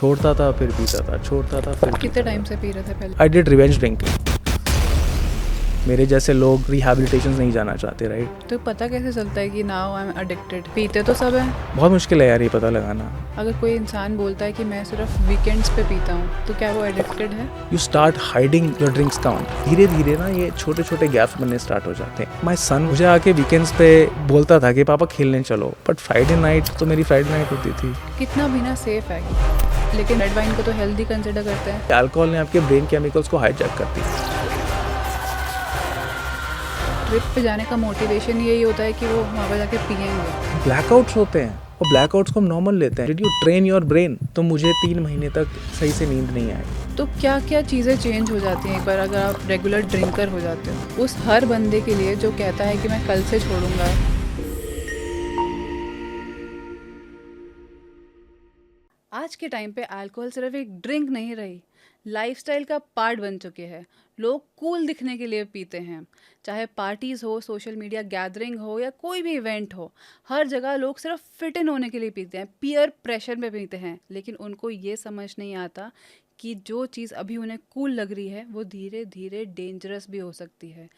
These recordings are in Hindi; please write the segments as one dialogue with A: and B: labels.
A: छोड़ता था फिर पीता था, छोड़ता था फिर
B: कितने टाइम से पी रहे थे पहले?
A: आई डिड रिवेंज ड्रिंकिंग। मेरे जैसे लोग रिहैबिलिटेशन नहीं जाना चाहते, राइट?
B: तो पता कैसे चलता है कि नाउ आई एम एडिक्टेड? पीते तो सब हैं।
A: बहुत मुश्किल है यार ये पता लगाना।
B: अगर कोई इंसान बोलता है कि मैं सिर्फ वीकेंड्स पे पीता हूँ, तो क्या वो एडिक्टेड है?
A: You start hiding your drinks count. धीरे धीरे ना ये छोटे छोटे गैप्स बनने स्टार्ट हो जाते हैं। माई सन मुझे आके वीकेंड्स पे बोलता था कि पापा खेलने चलो, बट फ्राइडे नाइट तो मेरी फ्राइडे नाइट होती थी।
B: कितना पीना सेफ है? लेकिन रेड वाइन को तो हेल्दी कंसिडर करते हैं।
A: अल्कोहल ने आपके ब्रेन केमिकल्स को हाईजैक कर दिया।
B: ट्रिप पे जाने का मोटिवेशन यही होता है कि वो वहाँ पर जाके पियेंगे।
A: ब्लैकआउट्स होते हैं और ब्लैकआउट्स को हम नॉर्मल लेते हैं। Did you train your brain? तो मुझे 3 महीने तक सही से नींद नहीं आई।
B: तो क्या क्या चीज़ें चेंज हो जाती हैं एक बार अगर आप रेगुलर ड्रिंकर हो जाते हो? उस हर बंदे के लिए जो कहता है कि मैं कल से छोड़ूंगा। आज के टाइम पे अल्कोहल सिर्फ एक ड्रिंक नहीं रही, लाइफस्टाइल का पार्ट बन चुके हैं। लोग कूल दिखने के लिए पीते हैं, चाहे पार्टीज़ हो, सोशल मीडिया गैदरिंग हो या कोई भी इवेंट हो। हर जगह लोग सिर्फ फिट इन होने के लिए पीते हैं, पीयर प्रेशर में पीते हैं। लेकिन उनको ये समझ नहीं आता कि जो चीज़ अभी उन्हें कूल लग रही है वो धीरे धीरे डेंजरस भी हो सकती है।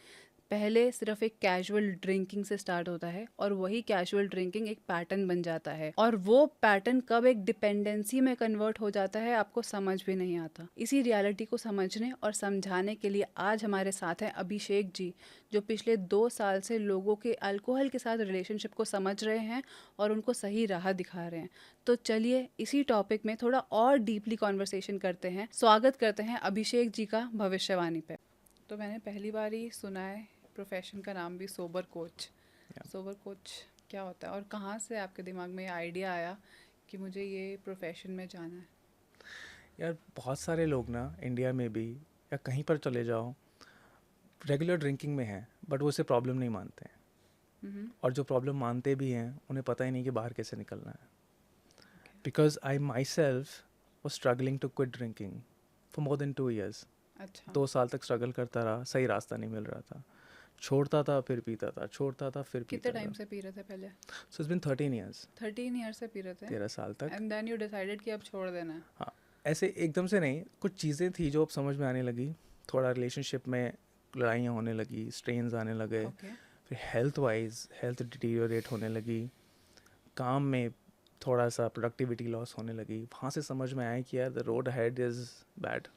B: पहले सिर्फ एक कैजुअल ड्रिंकिंग से स्टार्ट होता है और वही कैजुअल ड्रिंकिंग एक पैटर्न बन जाता है, और वो पैटर्न कब एक डिपेंडेंसी में कन्वर्ट हो जाता है आपको समझ भी नहीं आता। इसी रियलिटी को समझने और समझाने के लिए आज हमारे साथ हैं अभिषेक जी, जो पिछले 2 साल से लोगों के अल्कोहल के साथ रिलेशनशिप को समझ रहे हैं और उनको सही राह दिखा रहे हैं। तो चलिए इसी टॉपिक में थोड़ा और डीपली कॉन्वर्सेशन करते हैं। स्वागत करते हैं अभिषेक जी का भविष्यवाणी पे। तो मैंने पहली बार ही सुना है प्रोफेशन का नाम भी सोबर कोच। सोबर कोच क्या होता है और कहाँ से आपके दिमाग में ये आइडिया आया कि मुझे ये प्रोफेशन में जाना है?
A: यार बहुत सारे लोग ना इंडिया में भी या कहीं पर चले जाओ रेगुलर ड्रिंकिंग में हैं, बट वो उसे प्रॉब्लम नहीं मानते हैं। और जो प्रॉब्लम मानते भी हैं उन्हें पता ही नहीं कि बाहर कैसे निकलना है। Because I myself was struggling to quit drinking for more than 2 years।
B: अच्छा।
A: 2 साल तक स्ट्रगल करता रहा, सही रास्ता नहीं मिल रहा था। छोड़ता था फिर पीता था, छोड़ता था फिर
B: कितने
A: पीता
B: टाइम
A: था।
B: से पी रहे थे पहले?
A: So it's been 13 years।
B: 13 year से पी रहे थे
A: 13 साल तक।
B: एंड देन यू डिसाइडेड कि अब छोड़ देना है?
A: हाँ, ऐसे एकदम से नहीं, कुछ चीज़ें थी जो अब समझ में आने लगी। थोड़ा रिलेशनशिप में लड़ाइयाँ होने लगी, स्ट्रेन्स आने लगे।
B: ओके।
A: फिर हेल्थ डिटीरियोरेट होने लगी। काम में थोड़ा सा प्रोडक्टिविटी लॉस होने लगी। वहाँ से समझ में आया कि यार the road ahead is bad.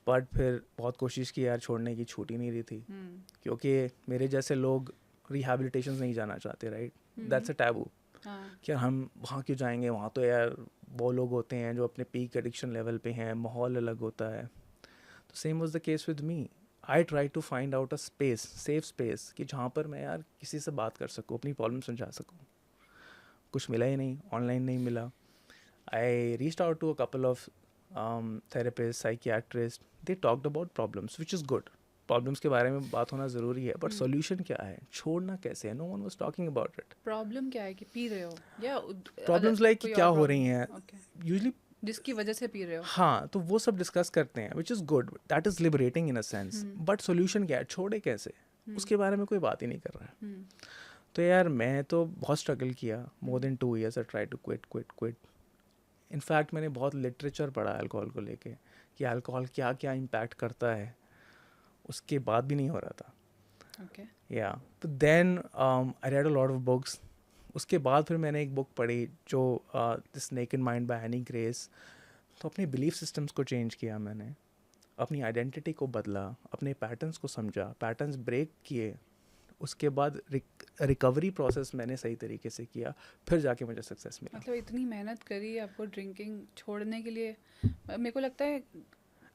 A: But फिर बहुत कोशिश की यार, छोड़ने की, छूट ही नहीं रही थी। क्योंकि मेरे जैसे लोग रिहैबिलिटेशन नहीं जाना चाहते, राइट? That's a taboo. कि यार हम वहाँ क्यों जाएंगे, वहाँ तो यार वो लोग होते हैं जो अपने पीक एडिक्शन लेवल पे हैं, माहौल अलग होता है। तो same was the case with me. I try to find out a space, safe space, कि जहाँ पर मैं यार किसी से बात कर सकूँ, अपनी प्रॉब्लम समझा सकूँ। कुछ मिला ही नहीं, ऑनलाइन नहीं मिला। I reached out to a couple of therapist, psychiatrist. They talked about problems, which is good. Problems के बारे में बात होना ज़रूरी है, बट सॉल्यूशन क्या है, छोड़ना कैसे है, no one was talking about it.
B: Problem क्या है कि पी रहे हो या
A: प्रॉब्लम्स लाइक कि क्या हो रही हैं यूजली,
B: जिसकी वजह से पी रहे हो?
A: हाँ, तो वो सब डिस्कस करते हैं, विच is good, that is liberating in a sense. But solution क्या है, छोड़े कैसे, उसके बारे में कोई बात ही नहीं कर रहा है। तो यार मैं तो बहुत स्ट्रगल किया, more than 2 years I try to quit. In fact मैंने बहुत लिटरेचर पढ़ा अल्कोहल को लेके कि अल्कोहल क्या क्या इम्पैक्ट करता है, उसके बाद भी नहीं हो रहा था।
B: ओके।
A: या तो then I read a lot of books. उसके बाद फिर मैंने एक बुक पढ़ी जो this naked mind by Annie Grace. तो अपने बिलीफ सिस्टम्स को चेंज किया मैंने, अपनी आइडेंटिटी को बदला, अपने पैटर्न्स को समझा, पैटर्न्स ब्रेक किए। उसके बाद रिकवरी प्रोसेस मैंने सही तरीके से किया, फिर जाके मुझे सक्सेस मिला।
B: मतलब इतनी मेहनत करी आपको ड्रिंकिंग छोड़ने के लिए? मेरे को लगता है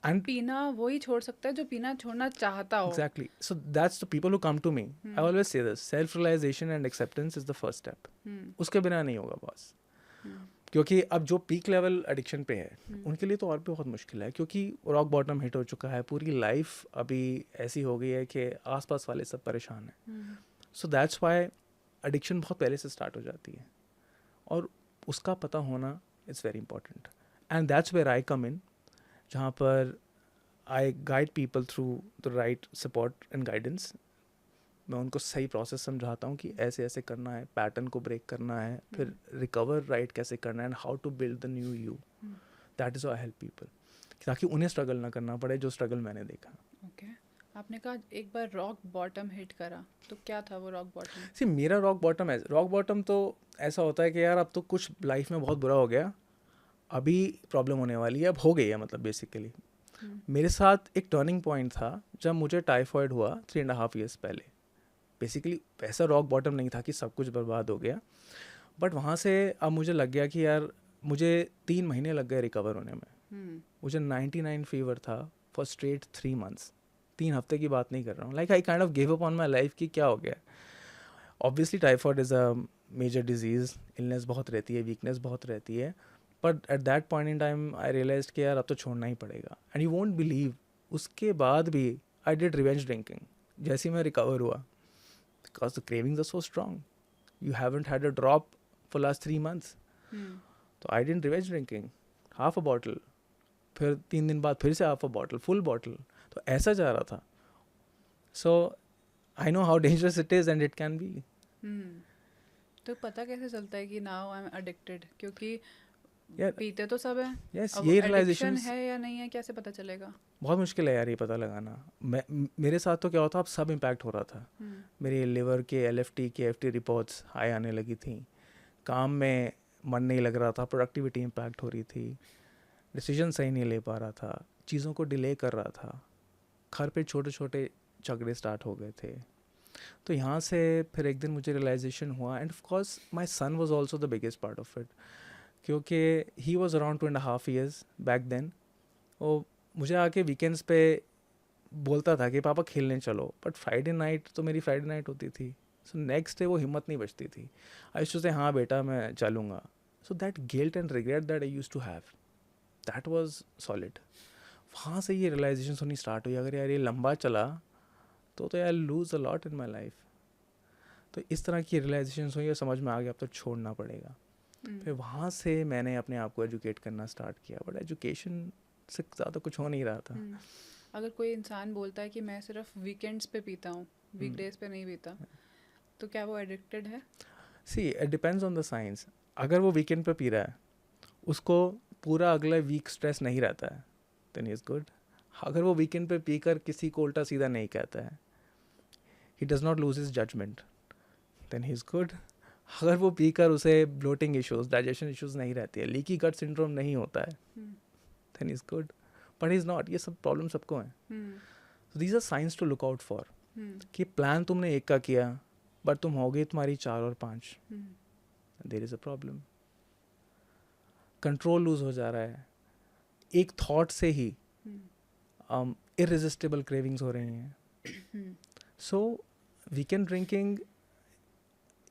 A: And
B: पीना वही छोड़ सकता है जो पीना छोड़ना चाहता हो।
A: exactly, so that's the people who come to me. I always say this, self realization and acceptance is the first step. उसके बिना नहीं होगा बॉस। क्योंकि अब जो पीक लेवल एडिक्शन पे है उनके लिए तो और भी बहुत मुश्किल है, क्योंकि रॉक बॉटम हिट हो चुका है, पूरी लाइफ अभी ऐसी हो गई है कि आसपास वाले सब परेशान हैं। सो दैट्स वाई एडिक्शन बहुत पहले से स्टार्ट हो जाती है, और उसका पता होना is very important. And that's where I come in, जहाँ पर I guide people through the right support and guidance. मैं उनको सही प्रोसेस समझाता हूँ कि ऐसे ऐसे करना है, पैटर्न को ब्रेक करना है, फिर रिकवर राइट कैसे करना है, and how to build the new you. That is I help people, ताकि उन्हें स्ट्रगल ना करना पड़े जो स्ट्रगल मैंने देखा।
B: ओके, आपने कहा एक बार रॉक बॉटम हिट करा, तो क्या था वो रॉक बॉटम?
A: सी मेरा रॉक बॉटम तो ऐसा होता है कि यार अब तो कुछ लाइफ में बहुत बुरा हो गया, अभी प्रॉब्लम होने वाली है, अब हो गई है मतलब बेसिकली। मेरे साथ एक टर्निंग पॉइंट था जब मुझे टाइफॉइड हुआ 3.5 ईयर्स पहले। बेसिकली वैसा रॉक बॉटम नहीं था कि सब कुछ बर्बाद हो गया, बट वहाँ से अब मुझे लग गया कि यार मुझे 3 महीने लग गए रिकवर होने में। मुझे 99 फीवर था फॉर स्ट्रेट 3 मंथ्स, 3 हफ्ते की बात नहीं कर रहा हूँ। Like I kind of give up on my life कि क्या हो गया। Obviously typhoid is a major disease, illness बहुत रहती है, वीकनेस बहुत रहती है, but at that point in time I realise कि यार अब तो छोड़ना ही पड़ेगा। एंड यू वोंट बिलीव, उसके बाद भी आई डिड रिवेंज ड्रिंकिंग जैसे ही मैं रिकवर हुआ, because the cravings are so strong, you haven't had a drop for last 3 months. तो I did revenge drinking, half a bottle, फिर 3 दिन बाद फिर से half a bottle, full bottle, तो ऐसा जा रहा था। So I know how dangerous it is and it can be.
B: तो पता कैसे चलता है कि नाउ आई एम एडिक्टेड? क्योंकि
A: यार
B: पीते तो सब हैं,
A: यस,
B: अब
A: ये
B: एडिक्शन
A: रियलाइजेशन
B: है या नहीं है कैसे पता चलेगा?
A: बहुत मुश्किल है यार ये पता लगाना। मेरे साथ तो क्या होता, अब सब इम्पैक्ट हो रहा था। मेरे लिवर के LFT KFT रिपोर्ट्स हाई आने लगी थी, काम में मन नहीं लग रहा था, प्रोडक्टिविटी इम्पैक्ट हो रही थी, डिसीजन सही नहीं ले पा रहा था, चीज़ों को डिले कर रहा था, घर पे छोटे छोटे झगड़े स्टार्ट हो गए थे। तो यहाँ से फिर एक दिन मुझे रियलाइजेशन हुआ, and of course my son was also the biggest part of it, क्योंकि he was around 2.5 years back then. वो मुझे आके वीकेंड्स पे बोलता था कि पापा खेलने चलो, बट फ्राइडे नाइट तो मेरी फ्राइडे नाइट होती थी, सो नेक्स्ट डे वो हिम्मत नहीं बचती थी। आई यूज्ड टू से हाँ बेटा मैं चलूँगा। So that guilt and regret that I used to have, that was solid. वहाँ से ये रियलाइजेशन होनी स्टार्ट हुई, अगर यार ये लंबा चला तो यार lose a lot in my life. तो इस तरह की रियलाइजेशन हुई और समझ में आ गया अब तो छोड़ना पड़ेगा। फिर वहाँ से मैंने अपने आप को एजुकेट करना स्टार्ट किया, बट एजुकेशन से ज़्यादा कुछ हो नहीं रहा था।
B: अगर कोई इंसान बोलता है कि मैं सिर्फ वीकेंड्स पे पीता हूँ, वीकडेज पे नहीं पीता, तो क्या वो एडिक्टेड है?
A: See it depends on the science. अगर वो वीकेंड पे पी रहा है, उसको पूरा अगला वीक स्ट्रेस नहीं रहता है, देन ही इज़ गुड। अगर वो वीकेंड पे पीकर किसी को उल्टा सीधा नहीं कहता है, he does not lose his judgement, then he is good. अगर वो पीकर उसे ब्लोटिंग इश्यूज, डाइजेशन इश्यूज नहीं रहती है, लीकी गट सिंड्रोम नहीं होता है, then is good. But is not, ये सब प्रॉब्लम सबको हैं। So these are signs to look out for, कि प्लान तुमने एक का किया बट तुम हो गई तुम्हारी 4 और 5, there is a problem. Control loose हो जा रहा है, एक थॉट से ही इररेजिस्टिबल क्रेविंग्स हो रही हैं। सो वीकेंड ड्रिंकिंग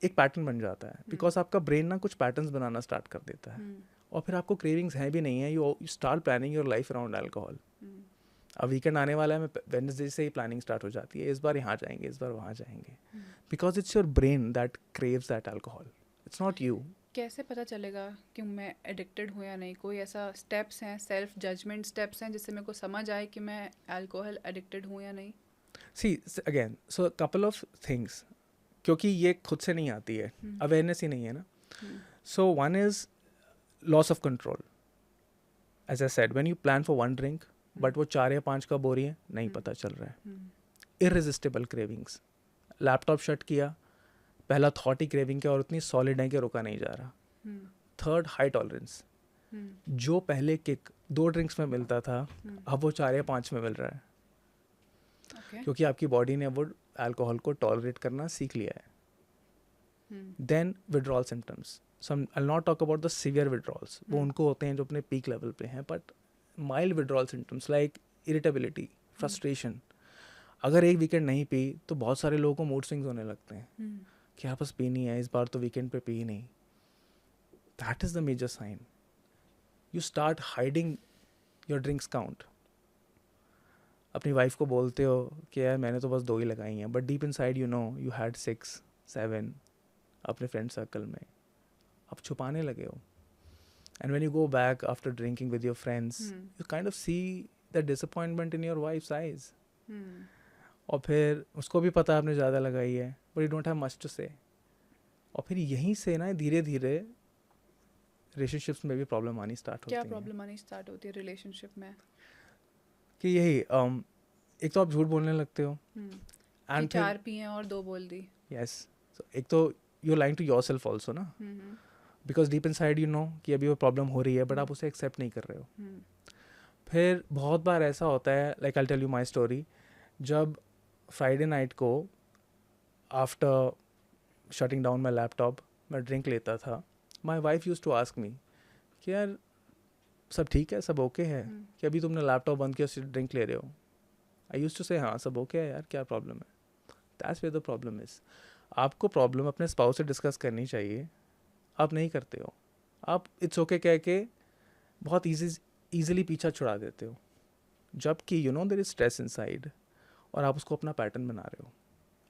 A: एक पैटर्न बन जाता है, बिकॉज आपका ब्रेन ना कुछ पैटर्न्स बनाना स्टार्ट कर देता है, और फिर आपको क्रेविंग्स हैं भी नहीं है, you start planning your life around alcohol. अब वीकेंड आने वाला है, वेडनेसडे से ही प्लानिंग स्टार्ट हो जाती है, इस बार यहाँ जाएंगे, इस बार वहाँ जाएंगे, because it's your brain that craves that alcohol, it's not you.
B: कैसे पता चलेगा कि मैं एडिक्टेड हूँ या नहीं? कोई ऐसा स्टेप्स हैं, सेल्फ जजमेंट स्टेप्स हैं जिससे मेरे को समझ आए कि मैं अल्कोहल एडिक्टेड हूँ या नहीं?
A: See again, so couple of things, क्योंकि ये खुद से नहीं आती है, अवेयरनेस ही नहीं है ना। So one is loss of control, as I said, when you plan for one drink but वो 4 या 5 कब हो रही है नहीं पता चल रहा है। इररेजिस्टिबल क्रेविंग्स, लैपटॉप शट किया, पहला थॉट ही क्रेविंग का और उतनी सॉलिड है कि रुका नहीं जा रहा। थर्ड, हाई टॉलरेंस, जो पहले किक 2 ड्रिंक्स में मिलता था अब वो 4 या 5 में मिल रहा है, क्योंकि आपकी बॉडी ने वो अल्कोहल को टॉलरेट करना सीख लिया है। Then withdrawal symptoms, so I not talk about the severe withdrawals, वो उनको होते हैं जो अपने पीक लेवल पे हैं, but mild withdrawal symptoms like irritability, frustration. अगर एक वीकेंड नहीं पी तो बहुत सारे लोगों को मूड स्विंग्स होने लगते हैं कि यार बस पीनी है, इस बार तो वीकेंड पे पी नहीं। That is the major sign, you start hiding your drinks count. अपनी वाइफ को बोलते हो कि यार मैंने तो बस 2 ही लगाई हैं, but deep inside you know you had 6, 7 अपने फ्रेंड सर्कल में, अब छुपाने लगे हो। And when you go back after drinking with your friends, you kind of see the disappointment in your wife's eyes. और फिर उसको भी पता आपने ज़्यादा लगाई है, but you don't have much to say. और फिर यहीं से ना धीरे धीरे रिलेशनशिप्स में भी प्रॉब्लम आनी स्टार्ट होती
B: क्या
A: है
B: प्रॉब्लम आनी स्टार्ट होती है रिलेशनशिप में?
A: कि यही एक तो आप झूठ बोलने लगते हो
B: कि
A: एंड फिर
B: 4 पिए और 2 बोल दी।
A: यस, एक तो you lying to yourself also ना,
B: hmm
A: because deep inside you know कि अभी वो प्रॉब्लम हो रही है बट आप उसे एक्सेप्ट नहीं कर रहे हो.
B: हम्म
A: फिर बहुत बार ऐसा होता है, like I tell you my story, जब फ्राइडे नाइट को after shutting down my laptop मैं ड्रिंक लेता था, my wife use to ask me कि यार सब ठीक है, सब ओके है कि अभी तुमने लैपटॉप बंद किया उससे ड्रिंक ले रहे हो. आई यूज टू से हाँ सब ओके है यार, क्या प्रॉब्लम है. That's where the problem is. आपको प्रॉब्लम अपने स्पाउस से डिस्कस करनी चाहिए, आप नहीं करते हो. आप इट्स ओके कह के बहुत ईजिली पीछा छुड़ा देते हो, जबकि you know there is stress inside और आप उसको अपना पैटर्न बना रहे हो.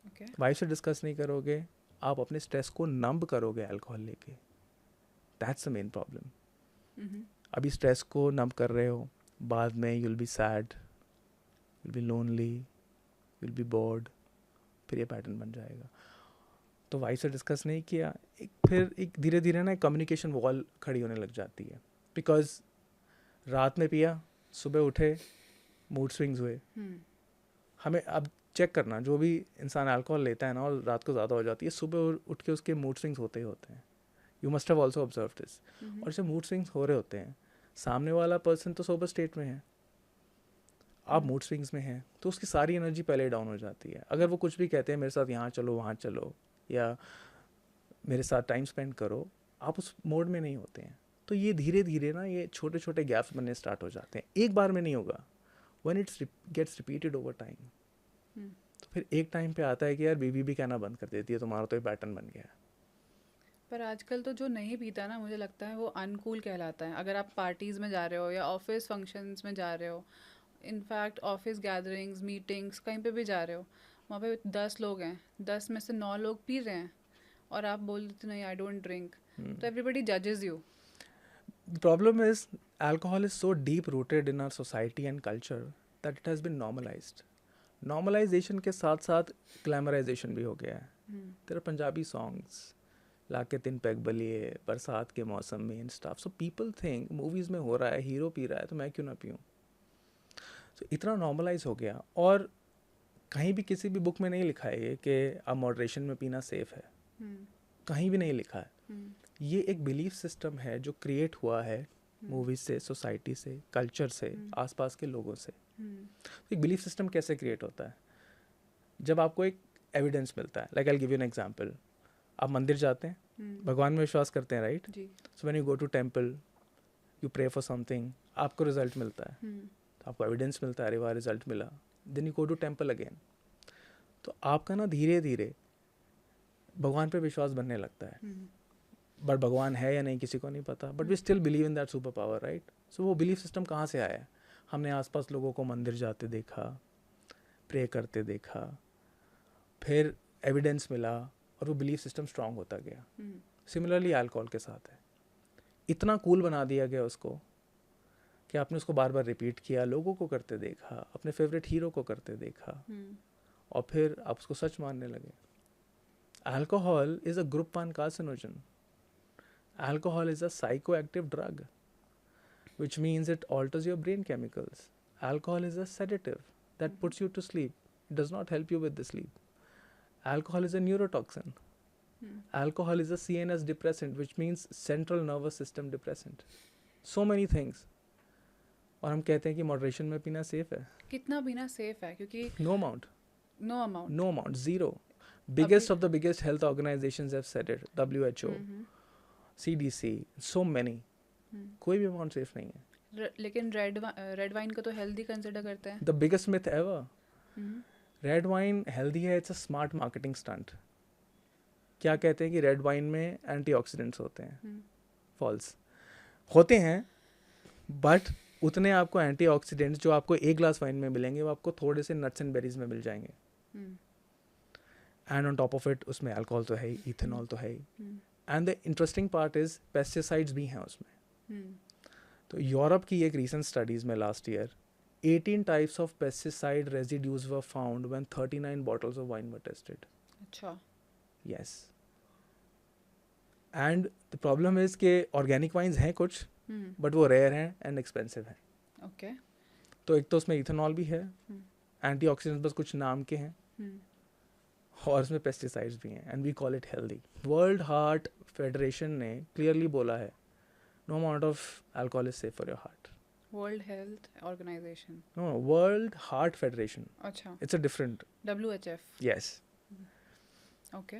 B: ओके
A: वाइफ से डिस्कस नहीं करोगे, आप अपने स्ट्रेस को नंब करोगे अल्कोहल लेके. That's the main problem. अभी स्ट्रेस को नंब कर रहे हो, बाद में you'll be sad, you'll be lonely, you'll be board, फिर ये पैटर्न बन जाएगा. तो वाइफ से डिस्कस नहीं किया, फिर एक धीरे धीरे ना कम्युनिकेशन वॉल खड़ी होने लग जाती है. बिकॉज रात में पिया, सुबह उठे, मूड स्विंग्स हुए. हमें अब चेक करना, जो भी इंसान अल्कोहल लेता है ना और रात को ज़्यादा हो जाती है, सुबह उठ के उसके मूड स्विंग्स होते ही होते हैं. You must have also observe this. और जब मूड स्विंग्स हो रहे होते हैं, सामने वाला पर्सन तो सोबर स्टेट में है, आप मूड स्विंग्स में हैं, तो उसकी सारी एनर्जी पहले डाउन हो जाती है. अगर वो कुछ भी कहते हैं, मेरे साथ यहाँ चलो वहाँ चलो या मेरे साथ टाइम स्पेंड करो, आप उस मोड में नहीं होते हैं. तो ये धीरे धीरे ना ये छोटे छोटे गैप्स बनने स्टार्ट हो जाते हैं. एक बार में नहीं होगा, one it's gets repeated over time. तो फिर एक टाइम पे आता है कि यार बीवी भी कहना बंद कर देती है, तुम्हारा तो ये पैटर्न बन गया है.
B: पर आजकल तो जो नहीं पीता ना, मुझे लगता है वो अनकूल कहलाता है. अगर आप पार्टीज़ में जा रहे हो या ऑफिस फंक्शंस में जा रहे हो, इनफैक्ट ऑफिस गैदरिंग्स मीटिंग्स कहीं पे भी जा रहे हो, वहाँ पे 10 लोग हैं, 10 में से 9 लोग पी रहे हैं और आप बोल देते नहीं आई डोंट ड्रिंक, तो एवरीबडी जजेस you.
A: The problem is alcohol is so deep rooted in our society and culture that it has been normalized. Normalization के साथ साथ glamorization भी हो गया है. There are Punjabi songs, लाके 3 पैग बलिए बरसात के मौसम में and stuff. So people think movies में हो रहा है, हीरो पी रहा है तो मैं क्यों ना पीऊँ. So इतना normalize हो गया. और कहीं भी किसी भी बुक में नहीं लिखा है ये कि अब मॉडरेशन में पीना सेफ है, कहीं भी नहीं लिखा है. ये एक बिलीफ सिस्टम है जो क्रिएट हुआ है मूवीज से, सोसाइटी से, कल्चर से, आसपास के लोगों से. तो एक बिलीफ सिस्टम कैसे क्रिएट होता है? जब आपको एक एविडेंस मिलता है. Like I will give you an example. आप मंदिर जाते हैं, भगवान में विश्वास करते हैं, right? So when you go to temple, you pray for something, आपको रिजल्ट मिलता है, तो आपको एविडेंस मिलता है, अरे वाह रिजल्ट मिला. Then you go to temple again. तो आपका ना धीरे धीरे भगवान पे विश्वास बनने लगता है. बट भगवान है या नहीं किसी को नहीं पता, but we still believe in that super power, right? So वो बिलीफ सिस्टम कहाँ से आया है? हमने आसपास लोगों को मंदिर जाते देखा, प्रे करते देखा, फिर एविडेंस मिला और वो बिलीफ सिस्टम स्ट्रांग होता गया. सिमिलरली अल्कोहल के साथ है. इतना कूल बना दिया गया उसको कि आपने उसको बार बार रिपीट किया, लोगों को करते देखा, अपने फेवरेट हीरो को करते देखा, और फिर आप उसको सच मानने लगे. Alcohol is a group 1 carcinogen. Alcohol is a psychoactive drug, which means it alters your brain chemicals. Alcohol is a sedative that puts you to sleep. It does not help you with the sleep. Alcohol is a neurotoxin. Alcohol is a CNS depressant, which means central nervous system depressant. So many things. और हम कहते हैं कि मॉडरेशन में पीना सेफ है.
B: कितना पीना सेफ है? क्योंकि
A: No amount.
B: No amount.
A: Zero. Biggest of the biggest health organizations have said it. WHO. CDC, so many. कोई भी अमाउंट सेफ नहीं है.
B: लेकिन रेड वाइन को तो हेल्दी कंसिडर करते हैं.
A: The biggest myth ever. Red wine healthy है, it's a smart marketing stunt. क्या कहते हैं कि रेड वाइन में एंटीऑक्सीडेंट्स होते हैं. फॉल्स. होते हैं, बट उतने आपको एंटीऑक्सीडेंट्स जो आपको एक ग्लास वाइन में मिलेंगे वो आपको थोड़े से नट्स एंड बेरीज में मिल जाएंगे. And on top of it उसमें अल्कोहल तो है ही, इथेनॉल तो है ही. And the interesting part is pesticides भी हैं उसमें. तो यूरोप की एक रीसेंट स्टडीज़ में last year 18 types of pesticide residues were found when 39 bottles of wine were tested.
B: अच्छा.
A: Yes. And the problem is कि ऑर्गेनिक वाइन्स हैं कुछ, बट वो रेयर हैं एंड एक्सपेंसिव हैं.
B: ओके.
A: तो एक तो उसमें इथेनॉल भी है, एंटीऑक्सीडेंट्स बस कुछ नाम के हैं, और उसमें पेस्टिसाइड्स भी हैं, and we call it healthy. World Heart Federation ने क्लियरली बोला है, no amount of alcohol is safe for your heart.
B: World Health Organization.
A: No, World Heart Federation.
B: अच्छा.
A: It's a different.
B: WHF.
A: Yes.
B: Okay.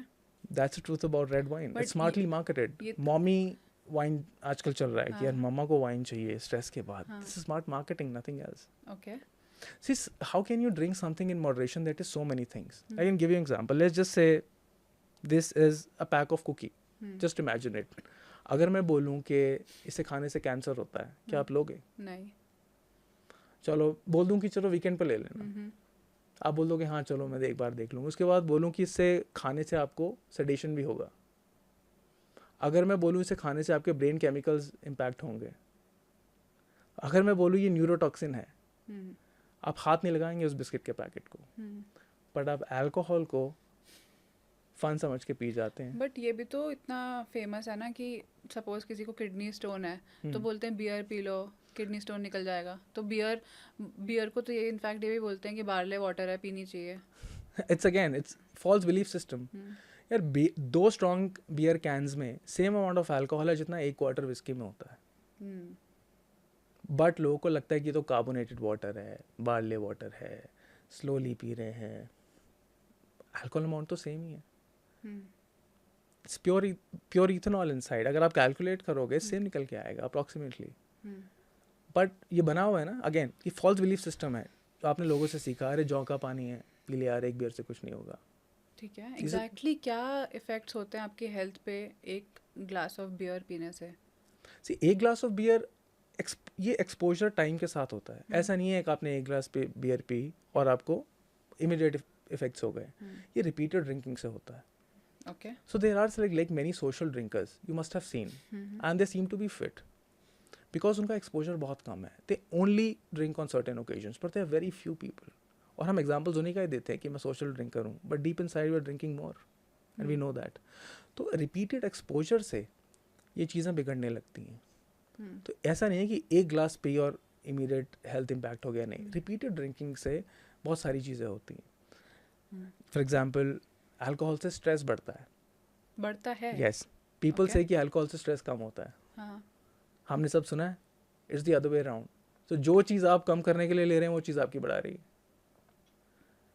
A: That's the truth about red wine.
B: But
A: It's smartly marketed.
B: ये
A: Mommy wine आजकल चल रहा है कि यार
B: हाँ.
A: मम्मा को वाइन चाहिए स्ट्रेस के बाद.
B: हाँ.
A: This is smart marketing, nothing else.
B: Okay.
A: See, how can you drink something in moderation that is so many things? I can give you an example. Let's just say this is a pack of cookie. Just imagine it. अगर मैं बोलूँ कि इसे खाने से कैंसर होता है, क्या आप लोगे?
B: नहीं.
A: चलो बोल दूँ कि चलो वीकेंड पे ले लेना. आप बोल दोगे हाँ चलो मैं एक बार देख लूँगा. उसके बाद बोलूँ कि इससे खाने से आपको सेडेशन भी होगा. अगर मैं बोलूँ इसे खाने से आपके ब्रेन केमिकल्स इम्पैक्ट होंगे. अगर मैं बोलूँ ये न्यूरोटॉक्सिन है, आप हाथ नहीं लगाएंगे उस बिस्किट के पैकेट को, बट आप अल्कोहल को फन समझ के पी जाते हैं.
B: बट ये भी तो इतना फेमस है ना कि सपोज किसी को किडनी स्टोन है तो बोलते हैं beer P low, kidney stone निकल जाएगा. तो बियर को तो ये इनफैक्ट ये भी बोलते हैं कि बार्ले वाटर है, पीनी चाहिए.
A: It's false belief system. यार 2 स्ट्रॉन्ग बियर कैंस में सेम अमाउंट ऑफ अल्कोहल है जितना 1 क्वार्टर विस्की में होता है. बट लोगों को लगता है कि तो कार्बोनेटेड वाटर है, बार्ले वाटर है, स्लोली पी रहे हैं. अल्कोहल अमाउंट तो सेम ही है. It's pure ethanol inside. अगर आप कैलकुलेट करोगे सेम निकल के आएगा अप्रॉक्सीमेटली. बट ये बना हुआ है ना, अगेन ये फॉल्स बिलीफ सिस्टम है. तो आपने लोगों से सीखा, अरे जौ का पानी है पी ले यार, एक बियर से कुछ नहीं होगा.
B: ठीक है. एग्जैक्टली क्या इफेक्ट्स होते हैं आपकी हेल्थ पे एक ग्लास ऑफ बियर पीने से?
A: सी, एक ग्लास ऑफ बियर ये एक्सपोजर टाइम के साथ होता है. ऐसा नहीं है कि आपने एक ग्लास पे बियर पी और आपको इमीडिएट इफेक्ट्स हो गए. ये रिपीटेड ड्रिंकिंग से होता है.
B: Okay.
A: So there are like many social drinkers you must have seen, and they seem to be fit because उनका exposure बहुत कम है. They only drink on certain occasions, but there are very few people. और हम examples उन्हीं का ही देते हैं कि मैं social drinker हूँ, but deep inside we are drinking more, and we know that. तो repeated exposure से ये चीज़ें बिगड़ने लगती हैं. तो ऐसा नहीं है कि एक ग्लास पी और immediate health impact हो गया, नहीं. Repeated drinking से बहुत सारी चीज़ें होती हैं. For example, अल्कोहल से स्ट्रेस बढ़ता है. यस, पीपल से कि अल्कोहल से स्ट्रेस कम होता है.
B: हाँ.
A: हमने सब सुना है. It's the other way around. तो जो चीज़ आप कम करने के लिए ले रहे हैं वो चीज़ आपकी बढ़ा रही है.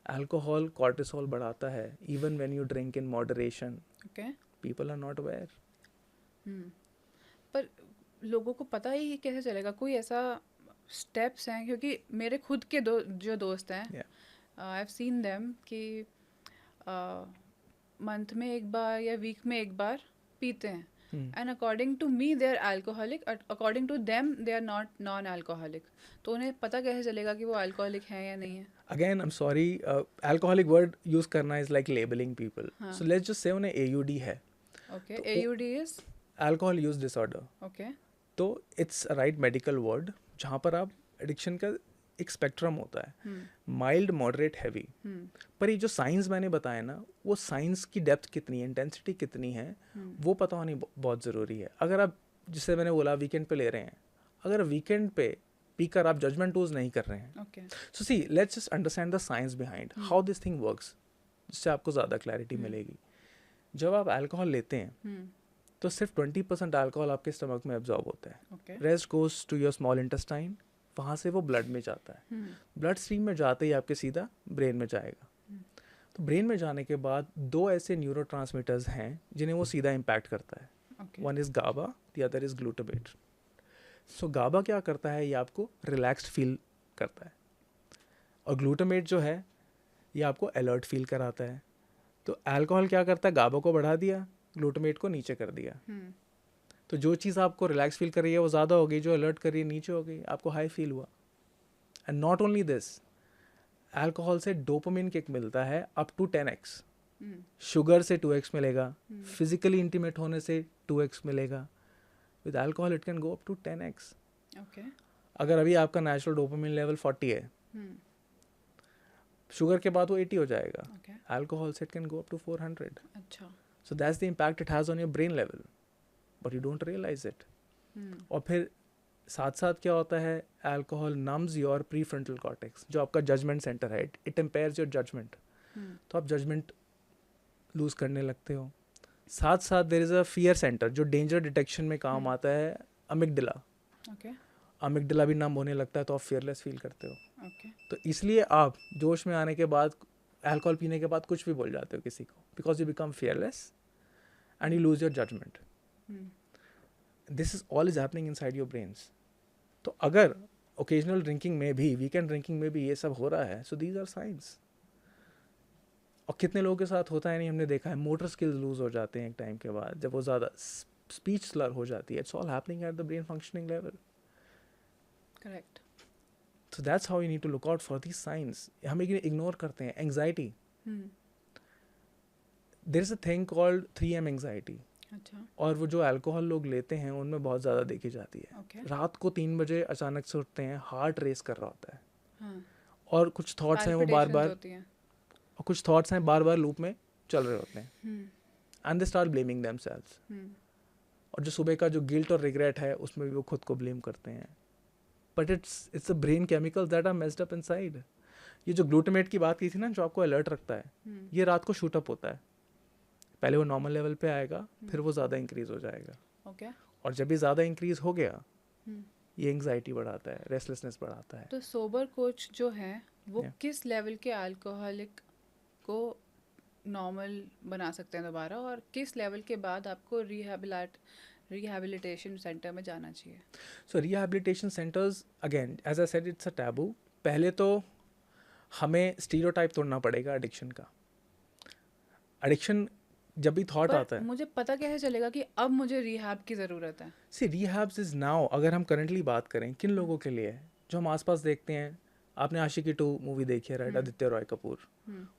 A: अल्कोहल कॉर्टिसोल बढ़ाता है even when you drink in moderation. People are not aware.
B: पर लोगों को पता ही कैसे चलेगा? कोई ऐसा स्टेप्स हैं? क्योंकि मेरे खुद के जो दोस्त हैं, आई हैव सीन देम कि मंथ में एक बार या वीक में एक बार पीते हैं. And according to me they are alcoholic, according to them they are not non alcoholic. तो उन्हें पता कैसे चलेगा कि वो अल्कोहलिक है या नहीं है?
A: Again I am sorry, alcoholic word use करना is like labelling people. So let's just say उन्हें AUD है.
B: Okay. AUD is
A: alcohol use disorder.
B: Okay.
A: तो इट्स राइट मेडिकल वर्ड जहाँ पर आप एडिक्शन का एक स्पेक्ट्रम होता है, माइल्ड, मॉडरेट, हैवी. पर ये जो साइंस मैंने बताया ना, वो साइंस की डेप्थ कितनी है, इंटेंसिटी कितनी है, वो पता होनी बहुत ज़रूरी है. अगर आप, जिससे मैंने बोला, वीकेंड पे ले रहे हैं, अगर वीकेंड पे पीकर आप जजमेंट यूज नहीं कर रहे हैं, so see let's just understand the science behind how this thing works, जिससे आपको ज़्यादा क्लैरिटी मिलेगी. जब आप अल्कोहल लेते हैं तो सिर्फ 20% अल्कोहल आपके स्टमक में एब्जॉर्ब होता है. Rest goes to your small intestine. वहाँ से वो ब्लड में जाता है. ब्लड स्ट्रीम में जाते ही आपके सीधा ब्रेन में जाएगा. तो ब्रेन में जाने के बाद 2 ऐसे न्यूरोट्रांसमीटर्स हैं जिन्हें वो सीधा इम्पैक्ट करता है. One is GABA, the other is glutamate. So GABA क्या करता है, ये आपको रिलैक्स्ड फील करता है, और ग्लूटामेट जो है ये आपको अलर्ट फील कराता है. तो अल्कोहल क्या करता है, गाबा को बढ़ा दिया, ग्लूटामेट को नीचे कर दिया. तो जो चीज़ आपको रिलैक्स फील कर रही है वो ज़्यादा हो गई, जो अलर्ट कर रही है नीचे हो गई, आपको हाई फील हुआ. And not only this, alcohol से डोपामिन किक मिलता है अप टू 10x. शुगर से 2x मिलेगा, फिजिकली इंटीमेट होने से 2x मिलेगा. With alcohol it can go up to 10x. अगर अभी आपका नेचुरल डोपामिन लेवल 40 है, शुगर के बाद वो 80 हो जाएगा. अल्कोहल से it can go up to 400.
B: अच्छा.
A: So that's the impact it has on your brain level. और you don't realise it.
B: Hmm.
A: और फिर साथ साथ क्या होता है, alcohol numbs your prefrontal cortex, जो आपका जजमेंट सेंटर है. It impairs your judgement.
B: Hmm.
A: तो आप जजमेंट लूज करने लगते हो. साथ साथ there is a fear centre जो डेंजर डिटेक्शन में काम आता है, अमिगडला.
B: ओके.
A: अमिगडला भी नम होने लगता है तो आप फियरलेस फील करते हो.
B: ओके.
A: तो इसलिए आप जोश में आने के बाद, अल्कोहल पीने के बाद कुछ भी बोल जाते हो किसी को, because you become fearless and you lose your judgement. This is all is happening inside your brains. तो अगर ओकेजनल ड्रिंकिंग में भी, वीकेंड ड्रिंकिंग में भी ये सब हो रहा है, सो दीज आर साइंस. और कितने लोगों के साथ होता है नहीं, हमने देखा है, मोटर स्किल्स लूज हो जाते हैं एक टाइम के बाद, जब वो ज़्यादा स्पीच स्लर हो जाती है. It's all happening at the brain functioning level.
B: Correct.
A: So that's how you need to look out for these signs. हम इग्नोर करते हैं. Anxiety, there is a thing called 3M anxiety.
B: अच्छा.
A: और वो जो अल्कोहल लोग लेते हैं उनमें बहुत ज़्यादा देखी जाती है.
B: ओके.
A: रात को 3 बजे अचानक से उठते हैं, हार्ट रेस कर रहा होता है,
B: हाँ.
A: और कुछ थॉट्स हैं वो बार बार,
B: होती हैं.
A: और कुछ थॉट्स हैं बार बार लूप में चल रहे होते हैं.
B: Hmm.
A: And they start blaming themselves. और जो सुबह का जो गिल्ट और रिग्रेट है उसमें भी वो खुद को ब्लेम करते हैं. But it's a brain chemicals that are messed up inside. ये जो ग्लूटामेट की बात की थी ना, जो आपको अलर्ट रखता है, ये रात को शूट अप होता है. पहले वो नॉर्मल लेवल पे आएगा, फिर वो ज़्यादा इंक्रीज हो जाएगा.
B: ओके.
A: और जब भी ज़्यादा इंक्रीज हो गया, ये एंग्जाइटी बढ़ाता है, रेस्टलेसनेस बढ़ाता है.
B: तो सोबर कोच जो है वो
A: Yeah.
B: किस लेवल के अल्कोहलिक को नॉर्मल बना सकते हैं दोबारा, और किस लेवल के बाद आपको रिहैबिलिटेशन सेंटर में जाना चाहिए?
A: So rehabilitation centres, again as I said, it's a taboo. पहले तो हमें स्टीरियोटाइप तोड़ना पड़ेगा एडिक्शन का. एडिक्शन जब भी थॉट
B: पर
A: आता है,
B: मुझे पता कैसे चलेगा कि अब मुझे रिहैब की ज़रूरत है?
A: सी रिहैब्स इज नाउ. अगर हम करंटली बात करें किन लोगों के लिए है, जो हम आसपास देखते हैं. आपने आशिकी 2 मूवी देखी है, राइट? आदित्य रॉय कपूर.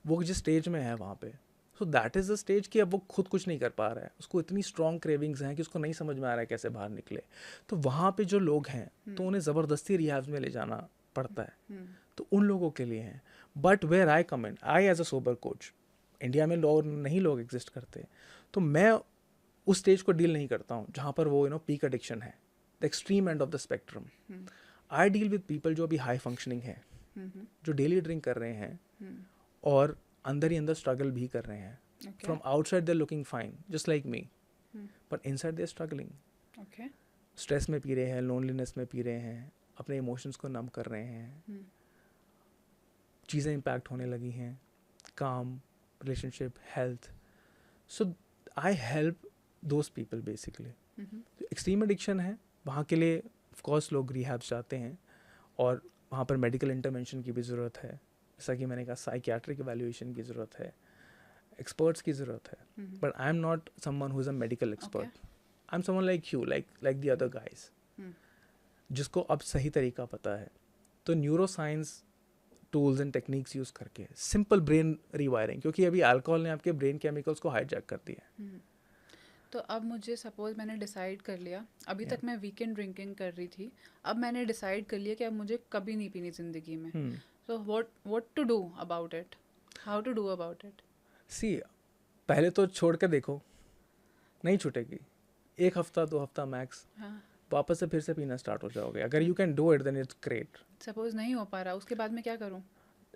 A: वो जिस स्टेज में है वहाँ पे, सो दैट इज़ द स्टेज कि अब वो खुद कुछ नहीं कर पा रहा है, उसको इतनी स्ट्रॉन्ग क्रेविंग्स हैं कि उसको नहीं समझ में आ रहा है कैसे बाहर निकले. तो वहाँ पे जो लोग हैं, तो उन्हें ज़बरदस्ती रिहैब्स में ले जाना पड़ता है. तो उन लोगों के लिए हैं. But where I come in, I as a sober coach, India में लोग एग्जिस्ट करते. तो मैं उस स्टेज को डील नहीं करता हूँ जहाँ पर वो पीक एडिक्शन है, the extreme end of the spectrum. I deal with people जो अभी हाई फंक्शनिंग है, जो डेली ड्रिंक कर रहे हैं और अंदर ही अंदर स्ट्रगल भी कर रहे हैं. From outside they looking fine just like me, but inside they struggling. Stress में पी रहे हैं, लोनलीनेस में पी रहे हैं, अपने इमोशंस को नम कर रहे हैं. चीज़ें इम्पैक्ट होने लगी हैं, काम, relationship, health. So I help those people basically. Extreme addiction है, वहाँ के लिए ऑफकोर्स लोग रिहैब्स जाते हैं, और वहाँ पर मेडिकल इंटरवेंशन की भी ज़रूरत है. जैसा कि मैंने कहा, साइकियाट्रिक एवेल्यूएशन की ज़रूरत है, एक्सपर्ट्स की ज़रूरत है. But I am not someone who is a medical expert. I am someone like you, like the other guys, जिसको अब सही तरीका पता है. तो neuro science tools and techniques use करके सिंपल ब्रेन रिवायरिंग, क्योंकि अभी अल्कोहल ने आपके ब्रेन केमिकल्स को हाईजैक कर दिया है.
B: तो अब मुझे सपोज मैंने डिसाइड कर लिया, अभी तक मैं वीकेंड ड्रिंकिंग कर रही थी, अब मैंने डिसाइड कर लिया कि अब मुझे कभी नहीं पीनी ज़िंदगी में. So what to do about it, how to do about it?
A: See, पहले तो छोड़ के देखो, नहीं छूटेगी. 1 हफ्ता 2 हफ्ता मैक्स, वापस से फिर से पीना स्टार्ट हो जाओगे. अगर you can do it then it's great.
B: Suppose नहीं हो पा रहा, उसके बाद मैं क्या करूँ?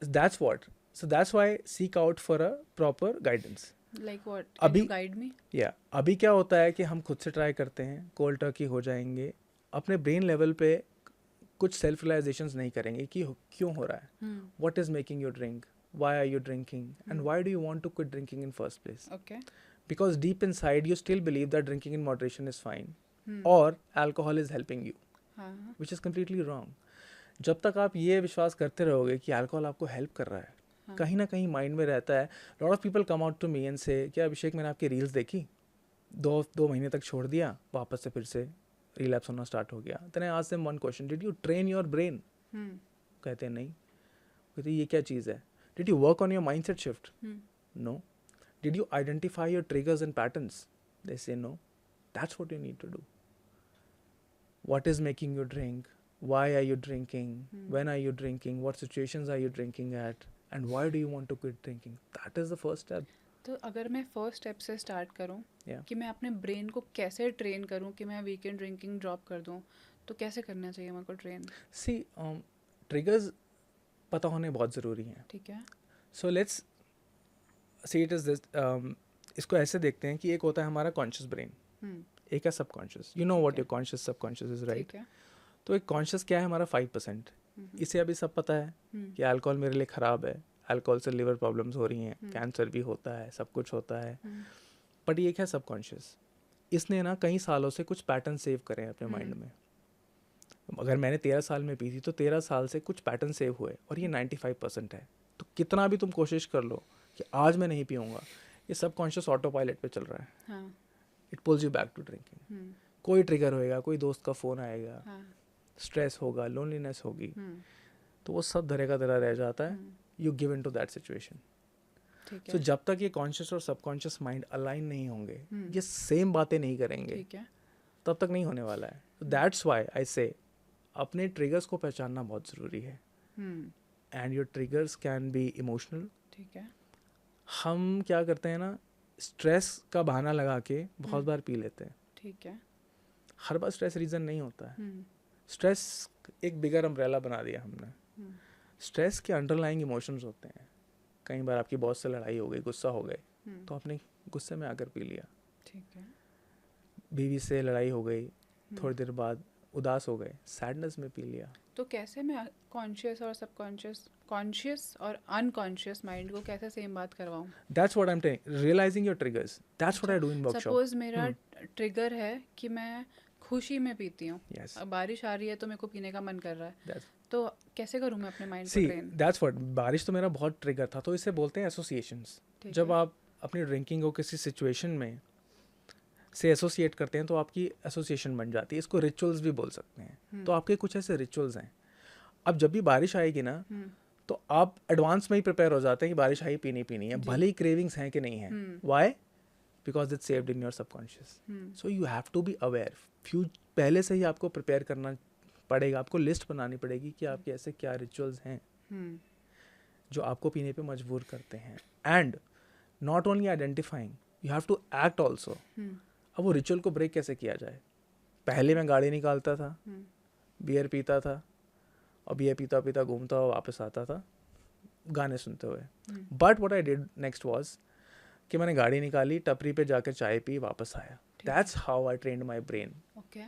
A: That's what, so that's why seek out for a proper guidance.
B: Like what,
A: अभी
B: कैन यू गाइड मी?
A: या अभी क्या होता है कि हम खुद से ट्राई करते हैं, कोल्ड टर्की हो जाएंगे, अपने ब्रेन लेवल पे कुछ सेल्फ रियलाइजेशंस नहीं करेंगे कि क्यों हो रहा है, what is making you drink, why are you drinking, and why do you want to quit drinking in first place.
B: Okay.
A: Because deep inside you still believe that drinking in moderation is fine, or alcohol is helping you, which is completely wrong. जब तक आप ये विश्वास करते रहोगे कि अल्कोहल आपको हेल्प कर रहा है, कहीं ना कहीं माइंड में रहता है. Lot of people come out to me and say, क्या अभिषेक, मैंने आपकी रील्स देखी, 2 महीने तक छोड़ दिया, वापस से फिर से रिलैप्स होना स्टार्ट हो गया. Then I asked them one question, did you train your brain? कहते हैं नहीं. कहते ये क्या चीज़ है? Did you work on your mindset shift? No. Did you identify your triggers and patterns? They say no. That's what you need to do. What is making you drink? Why are you drinking? When are you drinking? What situations are you drinking at? And why do you want to quit drinking? That is the first step.
B: तो अगर मैं फर्स्ट स्टेप से स्टार्ट करूं
A: Yeah.
B: कि मैं अपने ब्रेन को कैसे ट्रेन करूं कि मैं वीकेंड ड्रिंकिंग ड्रॉप कर दूं, तो कैसे करना चाहिए मेरे को ट्रेन?
A: See, triggers पता होने बहुत ज़रूरी हैं.
B: ठीक है.
A: So let's see it as this. इसको ऐसे देखते हैं कि एक होता है हमारा कॉन्शियस ब्रेन,
B: हम्म.
A: एक है सबकॉन्शियस. यू नो व्हाट
B: ठीक है.
A: Your conscious subconscious is, right?
B: ठीक है.
A: तो एक कॉन्शियस क्या है हमारा 5%. इसे अभी सब पता है कि अल्कोहल मेरे लिए ख़राब है, अल्कोहल से लिवर प्रॉब्लम्स हो रही हैं, कैंसर भी होता है, सब कुछ होता है. बट ये क्या है सबकॉन्शियस, इसने ना कई सालों से कुछ पैटर्न सेव करे हैं अपने माइंड में. अगर मैंने 13 साल में पी थी तो 13 साल से कुछ पैटर्न सेव हुए और ये 95% है. तो कितना भी तुम कोशिश कर लो कि आज मैं नहीं पीऊँगा, ये सबकॉन्शियस ऑटो पायलट पे चल रहा है.
B: हाँ.
A: It pulls you back to drinking. कोई ट्रिगर होएगा, कोई दोस्त का फ़ोन आएगा,
B: हाँ.
A: स्ट्रेस होगा, लोनलीनेस होगी,
B: हम्म.
A: तो वो सब धरे का धरा रह जाता है. You give in to that situation.
B: ठीक
A: तो
B: है.
A: जब तक ये कॉन्शियस और सबकॉन्शियस माइंड अलाइन नहीं होंगे, ये सेम बातें नहीं करेंगे,
B: ठीक है.
A: तब तक नहीं होने वाला है. दैट्स वाई आई से अपने ट्रिगर्स को पहचानना बहुत ज़रूरी है. And your triggers can be emotional.
B: ठीक है.
A: हम क्या करते हैं ना, स्ट्रेस का बहाना लगा के बहुत बार पी लेते हैं.
B: ठीक है.
A: हर बार स्ट्रेस रीज़न नहीं होता है. स्ट्रेस एक बिगर अम्ब्रेला बना दिया हमने. स्ट्रेस के अंडरलाइंग इमोशंस होते हैं. कई बार आपकी बॉस से लड़ाई हो गई, गुस्सा हो गए, तो आपने गुस्से में आकर पी लिया.
B: ठीक है.
A: बीवी से लड़ाई हो गई, थोड़ी देर बाद उदास हो गए, सैडनेस में पी लिया.
B: तो कैसे मैं कॉन्शियस और सबकॉन्शियस, कॉन्शियस और अनकॉन्शियस माइंड को कैसे सेम बात करवाऊं?
A: That's what I am telling, realising your triggers. That's what I do in workshop.
B: Suppose मेरा ट्रिगर है कि मैं खुशी में पीती हूँ.
A: Yes.
B: अब बारिश आ रही है तो मेरे को पीने का मन कर रहा है.
A: That's-
B: तो कैसे करूँ मैं अपने माइंड को
A: See,
B: ट्रेन?
A: that's what, बारिश तो मेरा बहुत ट्रिगर था. तो इसे बोलते हैं एसोसिएशंस.
B: ठीक
A: जब
B: है.
A: आप अपनी ड्रिंकिंग को किसी सिचुएशन में से एसोसिएट करते हैं तो आपकी एसोसिएशन बन जाती है. इसको रिचुअल्स भी बोल सकते हैं. तो आपके कुछ ऐसे रिचुअल्स हैं. अब जब भी बारिश आएगी ना, तो आप एडवांस में ही प्रिपेयर हो जाते हैं कि बारिश आई, पीनी है, भले ही क्रेविंग्स हैं कि नहीं है. Why? Because it's saved in your subconscious. So you have to be aware. पहले से ही आपको प्रिपेयर करना पड़ेगा. आपको लिस्ट बनानी पड़ेगी कि आपके ऐसे क्या रिचुअल्स हैं जो आपको पीने पे मजबूर करते हैं. And not only identifying, you have to act also. अब वो रिचुअल को ब्रेक कैसे किया जाए? पहले मैं गाड़ी निकालता था, बियर पीता था, और बियर पीता पीता घूमता हुआ वापस आता था गाने सुनते हुए. But what I did next was कि मैंने गाड़ी निकाली, टपरी पे जाकर चाय पी, वापस आया. That's how I trained my brain.
B: Okay.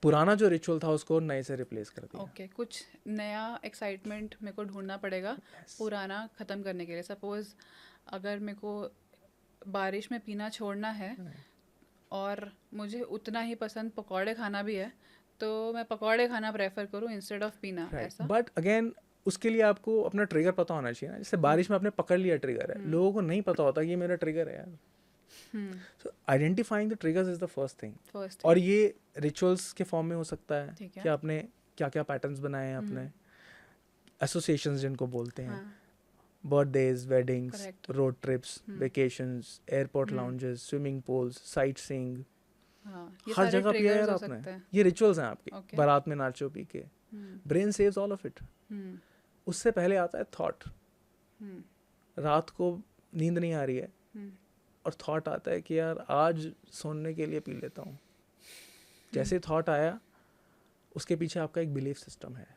A: पुराना जो रिचुअल था उसको नए से रिप्लेस कर दिया.
B: ओके. कुछ नया एक्साइटमेंट मेरे को ढूंढना पड़ेगा पुराना ख़त्म करने के लिए. सपोज अगर मेरे को बारिश में पीना छोड़ना है और मुझे उतना ही पसंद पकौड़े खाना भी है, तो मैं पकौड़े खाना प्रेफर करूँ इंस्टेड ऑफ पीना. ऐसा.
A: बट अगेन उसके लिए आपको अपना ट्रिगर पता होना चाहिए ना. जैसे बारिश में आपने पकड़ लिया ट्रिगर है, लोगों को नहीं पता होता कि ये मेरा ट्रिगर है यार. So identifying the triggers is the first thing. और ये रिचुअल्स के फॉर्म में हो सकता है कि आपने क्या क्या पैटर्न्स बनाए हैं अपने, एसोसिएशंस जिनको बोलते हैं, birthdays, weddings, road trips, vacations, airport lounges, swimming pools, sightseeing, हर जगह पिया यार आपने. ये रिचुअल्स हैं आपके. बारात में नाचो पी के. Brain saves all of it. उससे पहले आता है थॉट. रात को नींद नहीं आ रही है और थॉट आता है कि यार आज सोने के लिए पी लेता हूँ. जैसे थॉट आया, उसके पीछे आपका एक बिलीफ सिस्टम है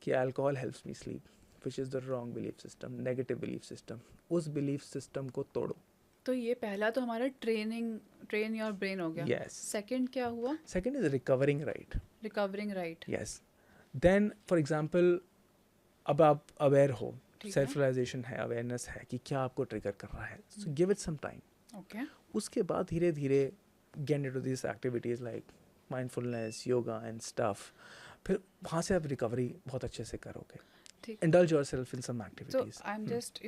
A: कि alcohol helps me sleep, which is the wrong belief system, negative belief system. उस बिलीफ सिस्टम को तोड़ो.
B: तो ये पहला तो हमारा ट्रेन योर ब्रेन हो गया.
A: Yes.
B: सेकंड क्या हुआ?
A: Second is recovering right.
B: Recovering right.
A: Yes. Then for example, अब आप अवेयर हो, सेल्फ रियलाइजेशन है, अवेयरनेस है कि क्या आपको ट्रिगर कर रहा है. So give it some time.
B: Okay. उसके
A: बाद धीरे धीरे get into this activities like mindfulness, yoga and stuff. फिर वहाँ से आप रिकवरी बहुत अच्छे से करोगे. Indulge yourself in some activities.
B: So I am just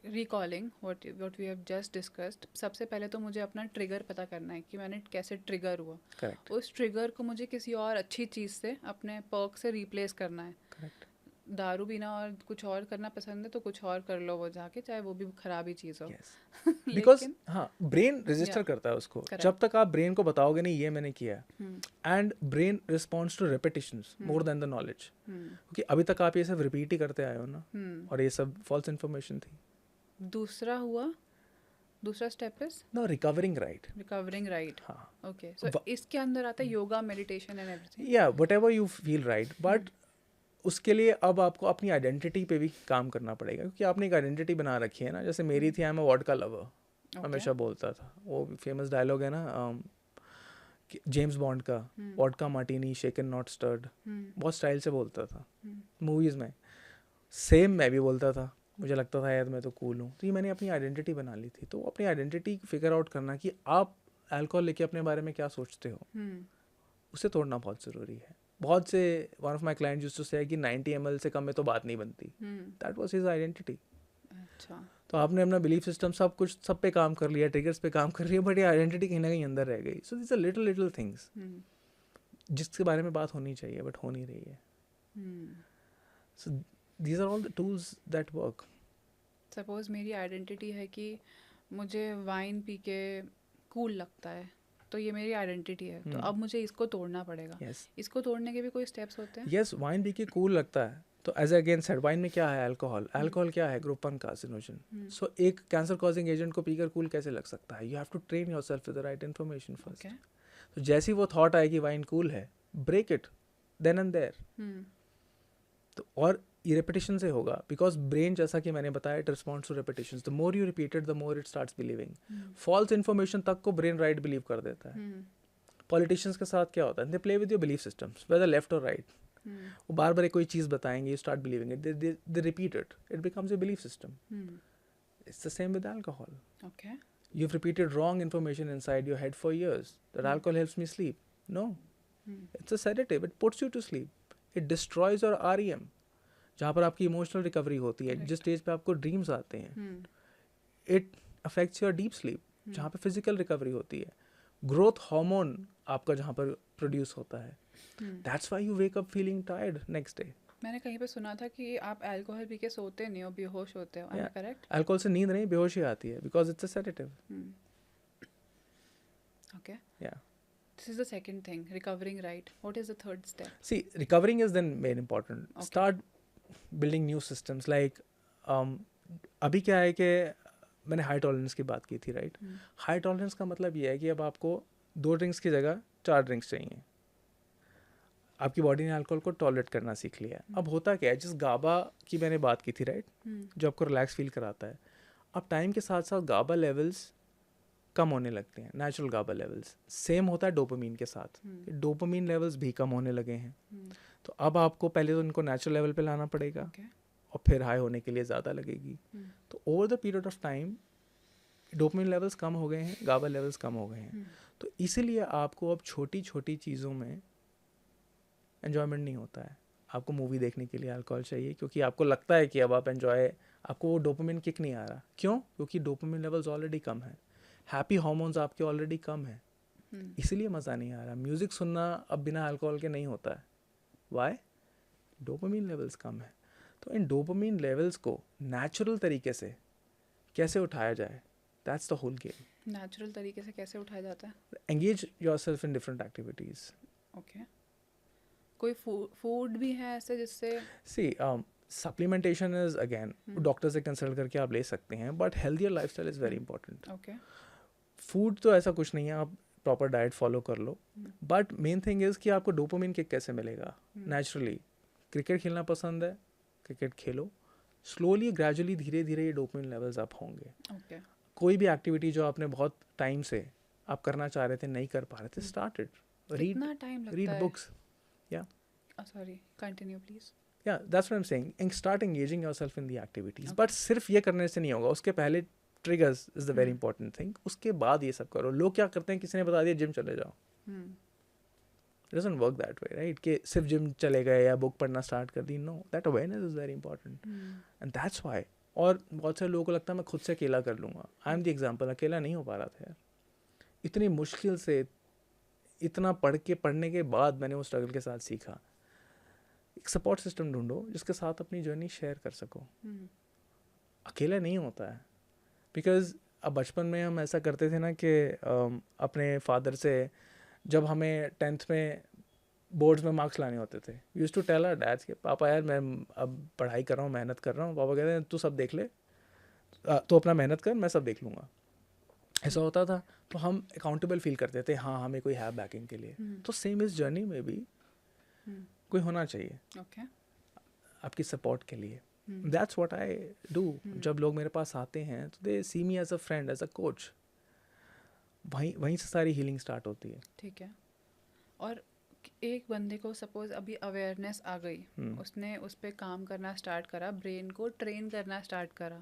B: recalling what we have just discussed. सबसे पहले तो मुझे अपना ट्रिगर पता करना है कि मैंने कैसे ट्रिगर हुआ.
A: करेक्ट.
B: उस ट्रिगर को मुझे किसी और अच्छी चीज़ से, अपने पर्क से रिप्लेस करना है.
A: करेक्ट.
B: दारू पीना और कुछ और करना पसंद है तो कुछ और कर लो वो जाके, चाहे वो भी खराब ही चीज़ हो.
A: बिकॉज हाँ, ब्रेन रजिस्टर करता है उसको. जब तक आप ब्रेन को बताओगे नहीं ये मैंने किया, and brain responds to repetitions more than the knowledge. क्योंकि अभी तक आप ये सब रिपीट ही करते आए हो ना, और ये सब फॉल्स इन्फॉर्मेशन थी.
B: दूसरा step is
A: now recovering right.
B: Recovering right.
A: हाँ.
B: ओके, सो इसके अंदर आता है योगा, मेडिटेशन एंड एवरीथिंग.
A: या whatever you feel right, but उसके लिए अब आपको अपनी आइडेंटिटी पे भी काम करना पड़ेगा, क्योंकि आपने एक आइडेंटिटी बना रखी है ना. जैसे मेरी थी, I am a vodka lover. हमेशा बोलता था, वो फेमस डायलॉग है ना जेम्स बॉन्ड का, vodka martini shaken not stirred. बहुत स्टाइल से बोलता था मूवीज़ में. सेम मैं भी बोलता था. मुझे लगता था यार मैं तो कूल हूँ. तो ये मैंने अपनी आइडेंटिटी बना ली थी. तो अपनी आइडेंटिटी फिगर आउट करना कि आप अल्कोहल लेके अपने बारे में क्या सोचते हो, उसे तोड़ना बहुत ज़रूरी है. बहुत से one of my client used to say कि 90 ml से कम में तो बात नहीं बनती. That was his identity.
B: अच्छा.
A: तो आपने अपना बिलीफ सिस्टम सब कुछ सब पे काम कर लिया, ट्रिगर्स पे काम कर लिया, बट ये आइडेंटिटी कहीं ना कहीं अंदर रह गई. So this are little little things जिसके बारे में बात होनी चाहिए बट हो नहीं रही है. So these are all the tools that work.
B: Suppose मेरी आइडेंटिटी है कि मुझे वाइन पी के कूल लगता है, तो ये मेरी आइडेंटिटी है. तो अब मुझे इसको तोड़ना पड़ेगा.
A: यस.
B: इसको तोड़ने के भी कोई स्टेप्स होते हैं?
A: यस, वाइन पी के कूल लगता है तो एज अगेन सेड, वाइन में क्या है? अल्कोहल. अल्कोहल क्या है? Group 1 carcinogen. सो एक कैंसर कॉजिंग एजेंट को पीकर कूल कैसे लग सकता है? You have to train yourself with the right information first. तो जैसे ही वो थॉट आए कि वाइन कूल है, break it then and there. तो और ये रेपिटेशन से होगा, बिकॉज ब्रेन, जैसा कि मैंने बताया, it responds to repetition. The more you repeat it the more it starts believing. False information तक को ब्रेन राइट बिलीव कर देता है. पॉलिटिशियंस के साथ क्या होता है? They play with your belief systems, whether left और राइट. वो बार बार कोई चीज़ बताएंगे, you start believing it, they repeat it, it becomes your belief system. It's the same with alcohol.
B: Okay.
A: You've repeated wrong information inside your head for years, that alcohol helps me sleep. No, it's a sedative. It puts you to sleep. It destroys your REM. जहाँ पर आपकी इमोशनल रिकवरी होती है, जिस स्टेज पे आपको ड्रीम्स आते हैं. It affects your deep sleep, जहाँ पे फिजिकल रिकवरी होती है. ग्रोथ हार्मोन आपका जहाँ पर प्रोड्यूस होता है. That's why you wake up feeling tired next day.
B: मैंने कहीं पे सुना था कि आप अल्कोहल पी के सोते नहीं हो, बेहोश होते हो. Am I correct?
A: अल्कोहल से नींद नहीं, बेहोशी आती है, because it's a sedative.
B: Okay.
A: Yeah.
B: This is the second thing, recovering right. What is the third step?
A: See, recovering is then very important.
B: Okay.
A: Start building new systems. Like अभी क्या है कि मैंने हाई टॉलरेंस की बात की थी, राइट? हाई टॉलरेंस का मतलब ये है कि अब आपको 2 ड्रिंक्स की जगह 4 ड्रिंक्स चाहिए. आपकी बॉडी ने अल्कोहल को टॉलरेट करना सीख लिया है. अब होता क्या है, जिस गाबा की मैंने बात की थी, राइट, जो आपको रिलैक्स फील कराता है, अब टाइम के साथ साथ गाबा लेवल्स कम होने लगते हैं. नेचुरल गाबा लेवल्स. सेम होता है डोपामीन के साथ. डोपामीन लेवल्स भी कम होने लगे हैं. तो अब आपको पहले तो इनको नेचुरल लेवल पे लाना पड़ेगा, और फिर हाई होने के लिए ज़्यादा लगेगी. तो over the period of time dopamine levels कम हो गए हैं, गाबा लेवल्स कम हो गए हैं. तो इसीलिए आपको अब छोटी छोटी चीज़ों में एन्जॉयमेंट नहीं होता है. आपको मूवी देखने के लिए अल्कोहल चाहिए, क्योंकि आपको लगता है कि अब आप आपको वो डोपामिन किक नहीं आ रहा. क्यों? क्योंकि डोपामिन लेवल्स ऑलरेडी कम है. हैप्पी हार्मोन्स आपके ऑलरेडी कम है, इसीलिए मज़ा नहीं आ रहा. म्यूज़िक सुनना अब बिना अल्कोहल के नहीं होता है. वाई? डोपामिन लेवल्स कम है. तो इन डोपामिन लेवल्स को नेचुरल तरीके से कैसे उठाया जाए, that's the whole game.
B: Natural तरीके से कैसे उठाया जाता है?
A: Engage yourself in different activities.
B: Okay. कोई फूड भी है ऐसे जिससे?
A: See supplementation is again doctor से कंसल्ट करके आप ले सकते हैं, but healthier lifestyle is very important.
B: Okay.
A: Food तो ऐसा कुछ नहीं है, आप प्रॉपर डाइट फॉलो कर लो, बट मेन थिंग इज़ कि आपको डोपामिन किक कैसे मिलेगा नेचुरली. क्रिकेट खेलना पसंद है, क्रिकेट खेलो. स्लोली ग्रेजुअली धीरे धीरे ये डोपामिन लेवल्स अप होंगे.
B: ओके.
A: कोई भी एक्टिविटी जो आपने बहुत टाइम से आप करना चाह रहे थे, नहीं कर पा रहे थे, स्टार्ट इट.
B: कितना टाइम लगता है?
A: Read books.
B: Sorry, continue please.
A: Yeah, that's what I'm saying. And start engaging yourself in the activities. But सिर्फ ये करने से नहीं होगा, उसके पहले triggers is the very important thing. उसके बाद ये सब करो. लोग क्या करते हैं, किसी ने बता दिया जिम चले जाओ. It doesn't work that way, right? कि सिर्फ जिम चले गए या बुक पढ़ना स्टार्ट कर दी. No, that awareness is very important. And that's why. और बहुत सारे लोगों को लगता है मैं खुद से अकेला कर लूँगा. I am the example. अकेला नहीं हो पा रहा था यार. इतनी मुश्किल से इतना पढ़ने के बाद मैंने वो स्ट्रगल के साथ सीखा. एक सपोर्ट सिस्टम ढूंढो जिसके साथ अपनी जर्नी शेयर कर सको. अकेला नहीं होता है. बिकॉज अब बचपन में हम ऐसा करते थे ना कि अपने फादर से, जब हमें 10th में बोर्ड्स में मार्क्स लाने होते थे, used to tell our dads कि पापा यार मैं अब पढ़ाई कर रहा हूँ, मेहनत कर रहा हूँ. पापा कहते हैं तू सब देख ले, तो अपना मेहनत कर, मैं सब देख लूँगा, ऐसा होता था। तो हम अकाउंटेबल फील करते थे, हाँ हमें कोई है बैकिंग के लिए। तो सेम इस जर्नी में भी कोई होना चाहिए
B: ओके।
A: आपकी सपोर्ट के लिए। That's what I do. जब लोग मेरे पास आते हैं तो they see me as a friend, as a coach. वहीं से सारी हीलिंग स्टार्ट होती है।
B: ठीक है। और एक बंदे को सपोज अभी अवेयरनेस आ गई, उसने उस पर काम करना स्टार्ट करा, ब्रेन को ट्रेन करना स्टार्ट करा,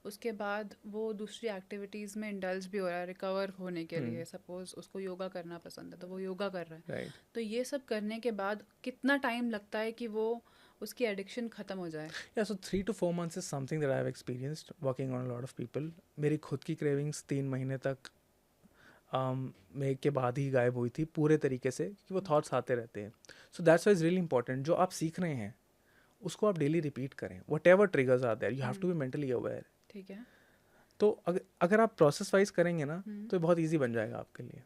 B: उसके बाद वो दूसरी एक्टिविटीज़ में इंडल्ज भी हो रहा है रिकवर होने के लिए। सपोज उसको योगा करना पसंद है तो वो योगा कर रहा है। तो ये सब करने के बाद कितना टाइम लगता है कि वो उसकी एडिक्शन ख़त्म हो जाए?
A: Yeah, so 3 to 4 months is something that I have experienced working on a lot of people. मेरी खुद की क्रेविंग्स 3 महीने तक में के बाद ही गायब हुई थी पूरे तरीके से, क्योंकि वो थॉट्स आते रहते हैं। So that's why is really important, जो आप सीख रहे हैं उसको आप डेली रिपीट करें। Whatever triggers are there, you have to be mentally aware.
B: ठीक है।
A: तो अगर आप प्रोसेस वाइज करेंगे ना तो बहुत ईजी बन जाएगा आपके लिए।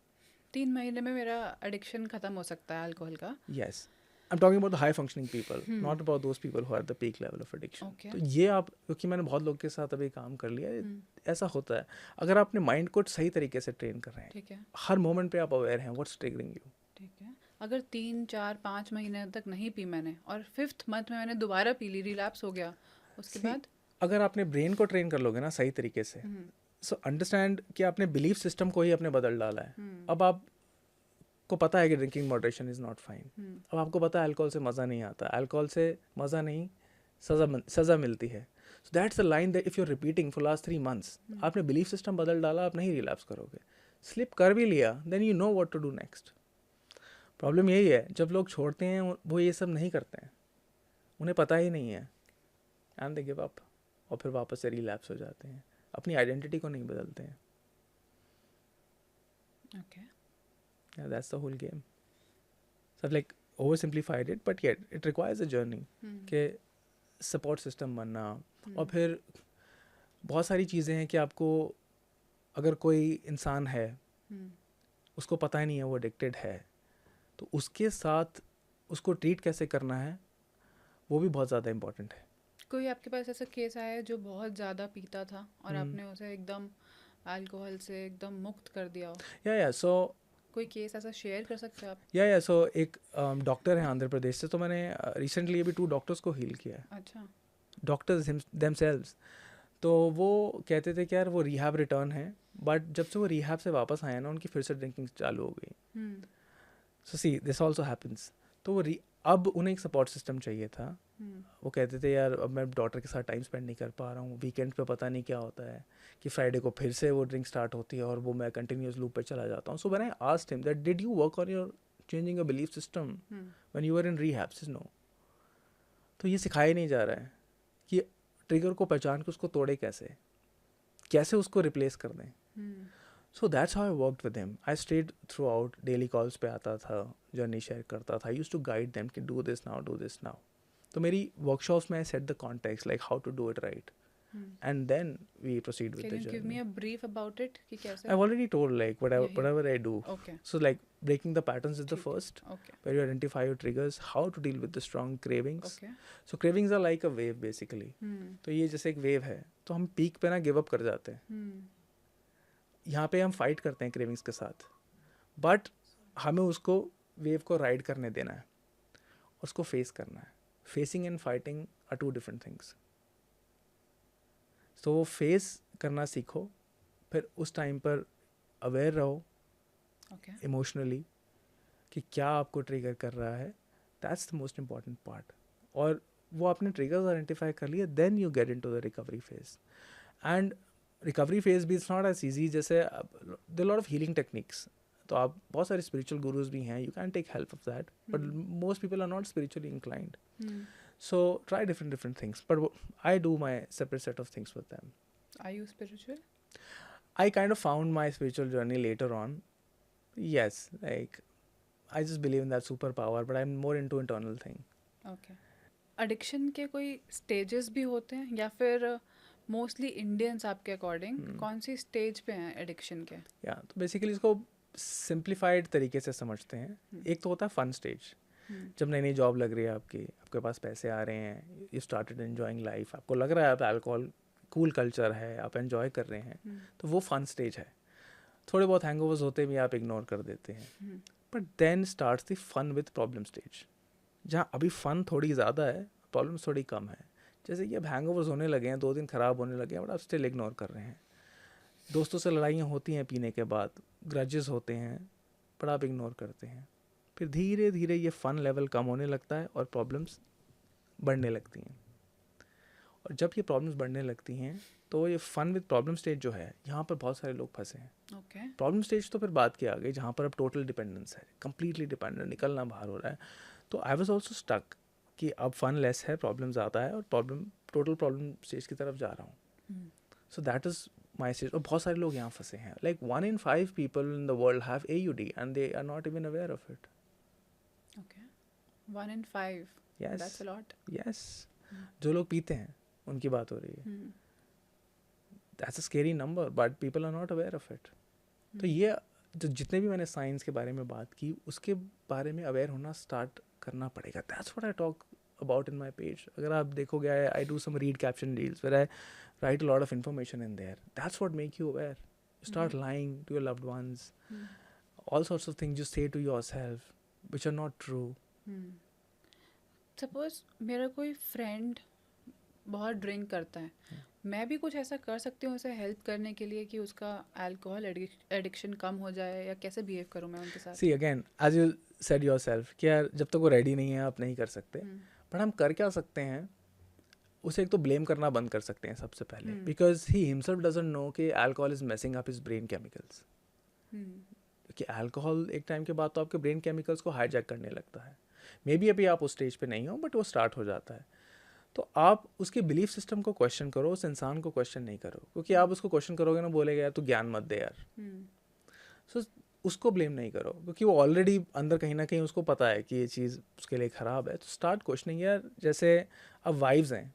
B: 3 महीने में मेरा एडिक्शन ख़त्म हो सकता है अल्कोहल का?
A: Yes, I'm talking about the high functioning people, not about those people who are at the peak level of addiction.
B: Okay.
A: तो ये आप, क्योंकि मैंने बहुत लोग के साथ अभी काम कर लिया है, ऐसा होता है। अगर आप अपने माइंड को सही तरीके से ट्रेन कर रहे हैं,
B: ठीक है,
A: हर मोमेंट पे आप अवेयर हैं व्हाट्स ट्रिगरिंग यू।
B: ठीक है। अगर 3, 4, 5 महीने तक नहीं पी मैंने और 5th मंथ में मैंने दोबारा पी ली, रिलैप्स हो गया, उसके बाद?
A: अगर आपने ब्रेन को ट्रेन कर लोगे ना सही तरीके से, सो अंडरस्टैंड कि आपने बिलीफ सिस्टम को ही अपने बदल डाला है। अब आप को पता है कि drinking moderation is not fine. अब आपको पता है अल्कोहल से मज़ा नहीं आता, अल्कोहल से मज़ा नहीं सज़ा मिलती है। So that's the line that if you are repeating for last 3 months, आपने बिलीफ सिस्टम बदल डाला, आप नहीं रिलैप्स करोगे। स्लिप कर भी लिया, then you know what to do next. Problem यही है, जब लोग छोड़ते हैं वो ये सब नहीं करते हैं, उन्हें पता ही नहीं है, एंड दे गिव अप, और फिर वापस से रिलैप्स हो जाते हैं, अपनी आइडेंटिटी को नहीं बदलते हैं।
B: Okay.
A: Yeah, that's the whole game. So I've like oversimplified it, but yet it requires a journey. कि support system बनना, और फिर बहुत सारी चीज़ें हैं कि आपको, अगर कोई इंसान है उसको पता ही नहीं है वो एडिक्टेड है, तो उसके साथ उसको ट्रीट कैसे करना है वो भी बहुत ज़्यादा इम्पोर्टेंट है।
B: कोई आपके पास ऐसा केस आया है जो बहुत ज़्यादा पीता था और आपने उसे एकदम अल्कोहल से एकदम मुक्त कर दिया हो?
A: या सो
B: कोई केस ऐसा शेयर कर सकते हैं आप?
A: या सो एक डॉक्टर है आंध्र प्रदेश से, तो मैंने रिसेंटली अभी 2 डॉक्टर्स को हील किया है।
B: अच्छा।
A: Doctors themselves. तो वो कहते थे कि यार वो रिहैब रिटर्न है, बट जब से वो रिहैब से वापस आए ना उनकी फिर से ड्रिंकिंग चालू हो गई। सो सी दिस ऑल्सो हैपन्स। तो वो अब उन्हें एक सपोर्ट सिस्टम चाहिए था। वो कहते थे यार अब मैं डॉक्टर के साथ टाइम स्पेंड नहीं कर पा रहा हूँ, वीकेंड पे पता नहीं क्या होता है कि फ्राइडे को फिर से वो ड्रिंक स्टार्ट होती है और वो मैं कंटिन्यूस लूप पे चला जाता हूँ। So when I asked him that did you work on your changing your belief system when you are in rehab? Say no. तो ये सिखाया नहीं जा रहा है कि ट्रिगर को पहचान के उसको तोड़े कैसे उसको रिप्लेस कर दें। So that's how I worked with him. I stayed throughout, daily calls पे आता था, जर्नी शेयर करता था, I used to guide them कि डू दिस नाउ। तो मेरी वर्कशॉप्स में I set the context like how to do it right, and then we proceed with
B: Can
A: the
B: you
A: journey.
B: give me a brief about it कि कैसे?
A: I've already told like whatever I do.
B: Okay.
A: So like breaking the patterns is the
B: ठीक है,
A: first,
B: okay,
A: where you identify your triggers, how to deal with the strong cravings.
B: okay.
A: So cravings are like a wave basically. तो ये जैसे एक वेव है, तो हम पीक पे ना गिव अप कर जाते हैं। यहाँ पे हम फाइट करते हैं क्रेविंग्स के साथ, बट हमें उसको वेव को राइड करने देना है, उसको फेस करना है। Facing and fighting are 2 different things. तो वो फेस करना सीखो, फिर उस टाइम पर अवेयर रहो इमोशनली कि क्या आपको ट्रिगर कर रहा है। That's the most important part. और वो आपने ट्रिगर्स आइडेंटिफाई कर लिए, then you get into the recovery phase. And recovery phase भी इट्स नॉट एज ईजी, जैसे there lot of healing techniques. तो आप बहुत सारे स्पिरिचुअल गुरुज भी हैं, you can take help of that, but most people are not spiritually inclined. So try different things, but I do my separate set of things with them.
B: Are you spiritual?
A: I kind of found my spiritual journey later on. Yes, like I just believe in that superpower, but I'm more into internal thing.
B: Okay. Addiction के कोई stages भी होते हैं या फिर mostly Indians आपके according कौन सी stage पे हैं addiction के?
A: Yeah, तो basically इसको simplified तरीके से समझते हैं. एक तो होता है fun stage. जब नई नई जॉब लग रही है आपकी, आपके पास पैसे आ रहे हैं, यू स्टार्टेड एंजॉइंग लाइफ, आपको लग रहा है आप अल्कोहल कूल कल्चर है, आप एंजॉय कर रहे हैं,
B: हम्म,
A: तो वो फन स्टेज है. थोड़े बहुत हैंगओवर्स होते भी आप इग्नोर कर देते हैं.
B: Hmm,
A: but then starts the fun with problem stage, जहाँ अभी फन थोड़ी ज़्यादा है, प्रॉब्लम्स थोड़ी कम है. जैसे कि अब हैंगओवर्स होने लगे हैं, 2 दिन ख़राब होने लगे हैं, बट आप स्टिल इग्नोर कर रहे हैं. दोस्तों से लड़ाइयाँ होती हैं पीने के बाद, ग्रजेस होते हैं, बट आप इग्नोर करते हैं. फिर धीरे धीरे ये फ़न लेवल कम होने लगता है और प्रॉब्लम्स बढ़ने लगती हैं. और जब ये प्रॉब्लम्स बढ़ने लगती हैं तो ये फ़न विद प्रॉब्लम स्टेज जो है, यहाँ पर बहुत सारे लोग फंसे हैं.
B: ओके.
A: प्रॉब्लम स्टेज तो फिर बात की आ गई, जहाँ पर अब टोटल डिपेंडेंस है, कंप्लीटली डिपेंडेंट, निकलना बाहर हो रहा है. तो आई वॉज ऑल्सो स्टक कि अब फन लेस है, प्रॉब्लम ज़्यादा है, और टोटल प्रॉब्लम स्टेज की तरफ जा रहा हूँ.
B: Hmm,
A: so that is my stage. और बहुत सारे लोग यहाँ फंसे हैं. Like 1 in 5 people in the world have AUD and they are not even aware of it.
B: Okay. 1 in 5.
A: Yes.
B: That's a lot.
A: Yes. जो लोग पीते हैं उनकी बात हो रही है.
B: हम्म,
A: That's a scary number, but people are not aware of it. तो ये जो जितने भी मैंने साइंस के बारे में बात की, उसके बारे में अवेयर होना स्टार्ट करना पड़ेगा. That's what I talk about in my page. अगर आप देखोगे, I do some read caption reels where I write a lot of information in there. That's what make you aware. You start lying to your loved ones, all sorts of things you say to yourself which are not true.
B: Suppose मेरा कोई फ्रेंड बहुत ड्रिंक करता है, मैं भी कुछ ऐसा कर सकती हूँ उसे हेल्प करने के लिए कि उसका अल्कोहल एडिक्शन कम हो जाए, या कैसे बिहेव करूँ मैं उनके साथ?
A: See again, as you said yourself, कि यार जब तक वो रेडी नहीं है आप नहीं कर सकते. बट हम कर क्या सकते हैं, उसे एक तो ब्लेम करना बंद कर सकते हैं सबसे पहले, because he himself doesn't know कि alcohol is messing up his brain chemicals. कि अल्कोहल एक टाइम के बाद तो आपके ब्रेन केमिकल्स को हाईजैक करने लगता है. मे बी अभी आप उस स्टेज पे नहीं हो, बट वो स्टार्ट हो जाता है. तो आप उसके बिलीफ सिस्टम को क्वेश्चन करो, उस इंसान को क्वेश्चन नहीं करो. क्योंकि आप उसको क्वेश्चन करोगे ना, बोलेगा यार तू ज्ञान मत दे यार. सो उसको ब्लेम नहीं करो, क्योंकि वो ऑलरेडी अंदर कहीं ना कहीं उसको पता है कि ये चीज़ उसके लिए ख़राब है. तो स्टार्ट क्वेश्चनिंग. यार जैसे अब वाइफ्स हैं,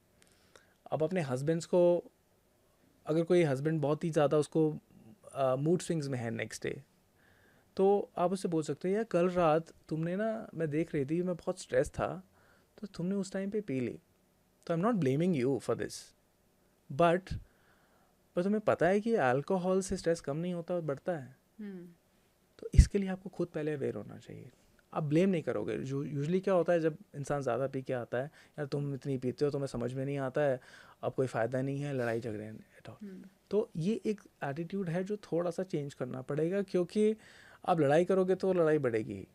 A: अब अपने हस्बैंड्स को, अगर कोई हस्बैंड बहुत ही ज़्यादा उसको मूड स्विंग्स में है नेक्स्ट डे, तो आप उससे बोल सकते हो यार कल रात तुमने ना, मैं देख रही थी, मैं बहुत स्ट्रेस था, तो तुमने उस टाइम पे पी ली. तो I am not blaming you for this, but पर तुम्हें पता है कि अल्कोहल से स्ट्रेस कम नहीं होता और बढ़ता है. तो इसके लिए आपको खुद पहले अवेयर होना चाहिए. आप ब्लेम नहीं करोगे. जो यूजली क्या होता है, जब इंसान ज़्यादा पी के आता है, यार तुम इतनी पीते हो, तुम्हें समझ में नहीं आता है, अब कोई फ़ायदा नहीं है, लड़ाई झगड़े एट ऑल. तो ये एक एटीट्यूड है जो थोड़ा सा चेंज करना पड़ेगा, क्योंकि आप लड़ाई करोगे तो लड़ाई बढ़ेगी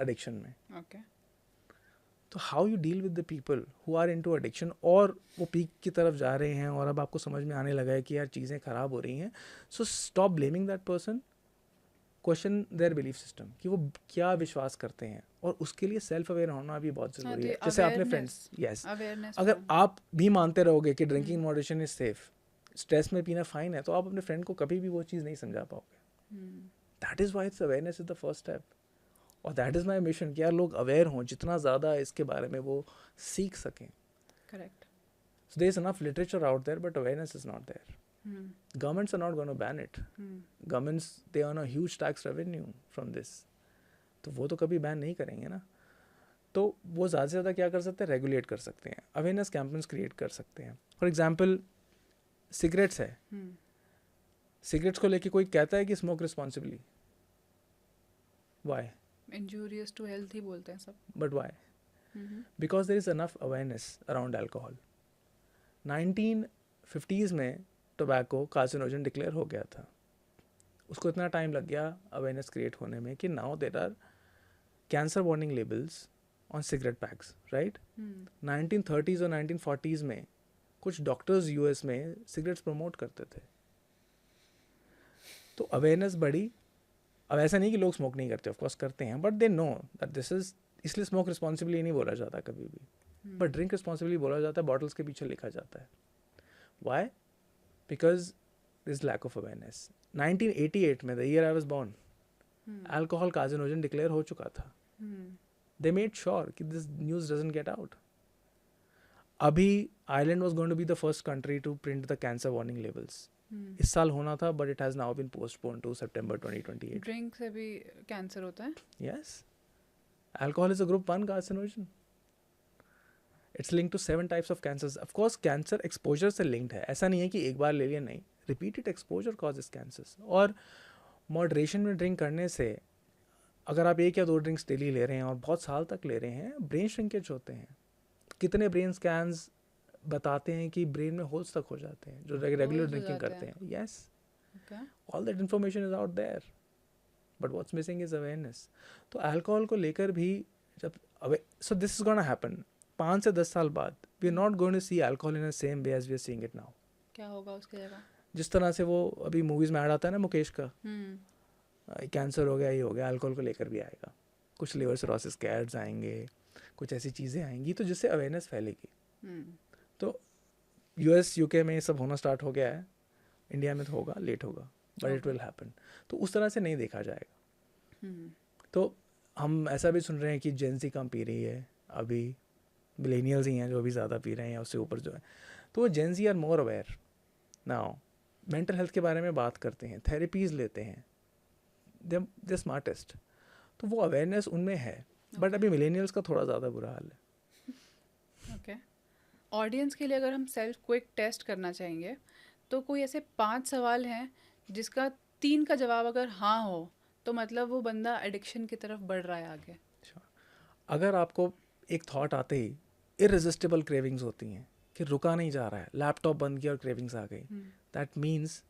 A: एडिक्शन में.
B: ओके.
A: तो how you deal with the people who are into addiction, और वो पीक की तरफ जा रहे हैं और अब आपको समझ में आने लगा है कि यार चीज़ें ख़राब हो रही हैं. So stop blaming that person, question their belief system, कि वो क्या विश्वास करते हैं, और उसके लिए सेल्फ अवेयर होना भी बहुत ज़रूरी है. जैसे आपने फ्रेंड्स, यस, अगर आप भी मानते रहोगे कि drinking moderation is safe, stress में पीना फाइन है, तो आप अपने फ्रेंड को कभी भी वो चीज़ नहीं समझा पाओगे. That is why it's awareness is the first step. और दैट इज़ माई मिशन कि यार लोग अवेयर हों, जितना ज़्यादा इसके बारे में वो सीख सकें.
B: Correct.
A: So there is enough literature out there, but awareness is not there. Governments are not going to ban it. Governments, they earn a huge tax revenue from this. तो वो तो कभी बैन नहीं करेंगे ना. तो वो ज़्यादा से ज़्यादा क्या कर सकते हैं, रेगुलेट कर सकते हैं, अवेयरनेस कैंपेन्स क्रिएट कर सकते हैं. फॉर एग्जांपल सिगरेट्स है, सिगरेट्स को लेके कोई कहता है कि smoke responsibly. Why?
B: Injurious to health ही बोलते हैं सब.
A: But why? Because there is enough awareness around alcohol. 1950s में टोबैको कार्सिनोजन डिक्लेयर हो गया था. उसको इतना टाइम लग गया अवेयरनेस क्रिएट होने में कि now there are cancer warning labels on cigarette packs, right. 1930s और 1940s में कुछ डॉक्टर्स यूएस में सिगरेट्स प्रमोट करते थे. तो अवेयरनेस बढ़ी. अब ऐसा नहीं कि लोग स्मोक नहीं करते, ऑफकोर्स करते हैं, but they know that this is, इसलिए स्मोक रिस्पॉन्सिबली नहीं बोला जाता कभी भी, बट ड्रिंक रिस्पॉन्सिबली बोला जाता है, बॉटल्स के पीछे लिखा जाता है. Why? Because this lack of awareness. 1988 में, the year I was born, alcohol carcinogen declare हो चुका था. दे मेड श्योर कि this news doesn't get out. अभी Ireland was going to be the first country to print the cancer warning labels. इस साल होना था, but it has now been postponed to September 2028.
B: Drink से भी कैंसर होता है?
A: Yes. Alcohol is a group 1 carcinogen. It's link to 7 types of cancers. Of course cancer exposure से लिंक्ड है, ऐसा नहीं है कि एक बार ले लिया, नहीं. Repeated exposure causes cancers. और मॉडरेशन में ड्रिंक करने से, अगर आप 1 या 2 ड्रिंक्स डेली ले रहे हैं और बहुत साल तक ले रहे हैं, ब्रेन श्रिंकेज होते हैं. कितने ब्रेन स्कैन्स बताते हैं कि ब्रेन में होल्स तक हो जाते हैं जो रेगुलर
B: Holes हो
A: ड्रिंकिंग
B: जाते
A: करते
B: हैं.
A: हैं. Yes,
B: Okay.
A: All that information is out there, but what's missing is awareness. तो अल्कोहल को लेकर भी जब so this is gonna happen 5 से 10 साल बाद. We are not going to see alcohol in the same way as we are seeing it now.
B: क्या होगा उसकी जगह?
A: जिस तरह से वो अभी मूवीज में ऐड आता है ना मुकेश का,
B: हम्म.
A: कैंसर हो गया, ये हो गया, अल्कोहल को लेकर भी आएगा. कुछ लिवर सिरोसिस के एड्स आएंगे, कुछ ऐसी चीज़ें आएंगी तो जिससे अवेयरनेस फैलेगी.
B: हम्म.
A: तो यूएस यूके में ये सब होना स्टार्ट हो गया है. इंडिया में तो होगा, लेट होगा, बट इट
B: होगा.
A: Will happen. तो उस तरह से नहीं देखा जाएगा.
B: हम्म.
A: तो हम ऐसा भी सुन रहे हैं कि जेंसी कम पी रही है, अभी मिलेनियल्स ही हैं जो अभी ज़्यादा पी रहे हैं या उससे ऊपर जो है. तो वो Gen Z are more aware now, mental health के बारे में बात करते हैं, थेरेपीज़ लेते हैं, दे स्मार्टेस्ट. तो वो अवेयरनेस उनमें है, बट अभी मिलेनियल्स का थोड़ा ज़्यादा बुरा हाल है.
B: ओके. ऑडियंस के लिए अगर हम सेल्फ क्विक टेस्ट करना चाहेंगे तो कोई ऐसे 5 सवाल हैं जिसका 3 का जवाब अगर हाँ हो तो मतलब वो बंदा एडिक्शन की तरफ बढ़ रहा है आगे.
A: अगर आपको एक थॉट आते ही इररेजिस्टिबल क्रेविंग्स होती हैं कि रुका नहीं जा रहा है, लैपटॉप बंद किया और क्रेविंग्स आ गई, दैट मीन्स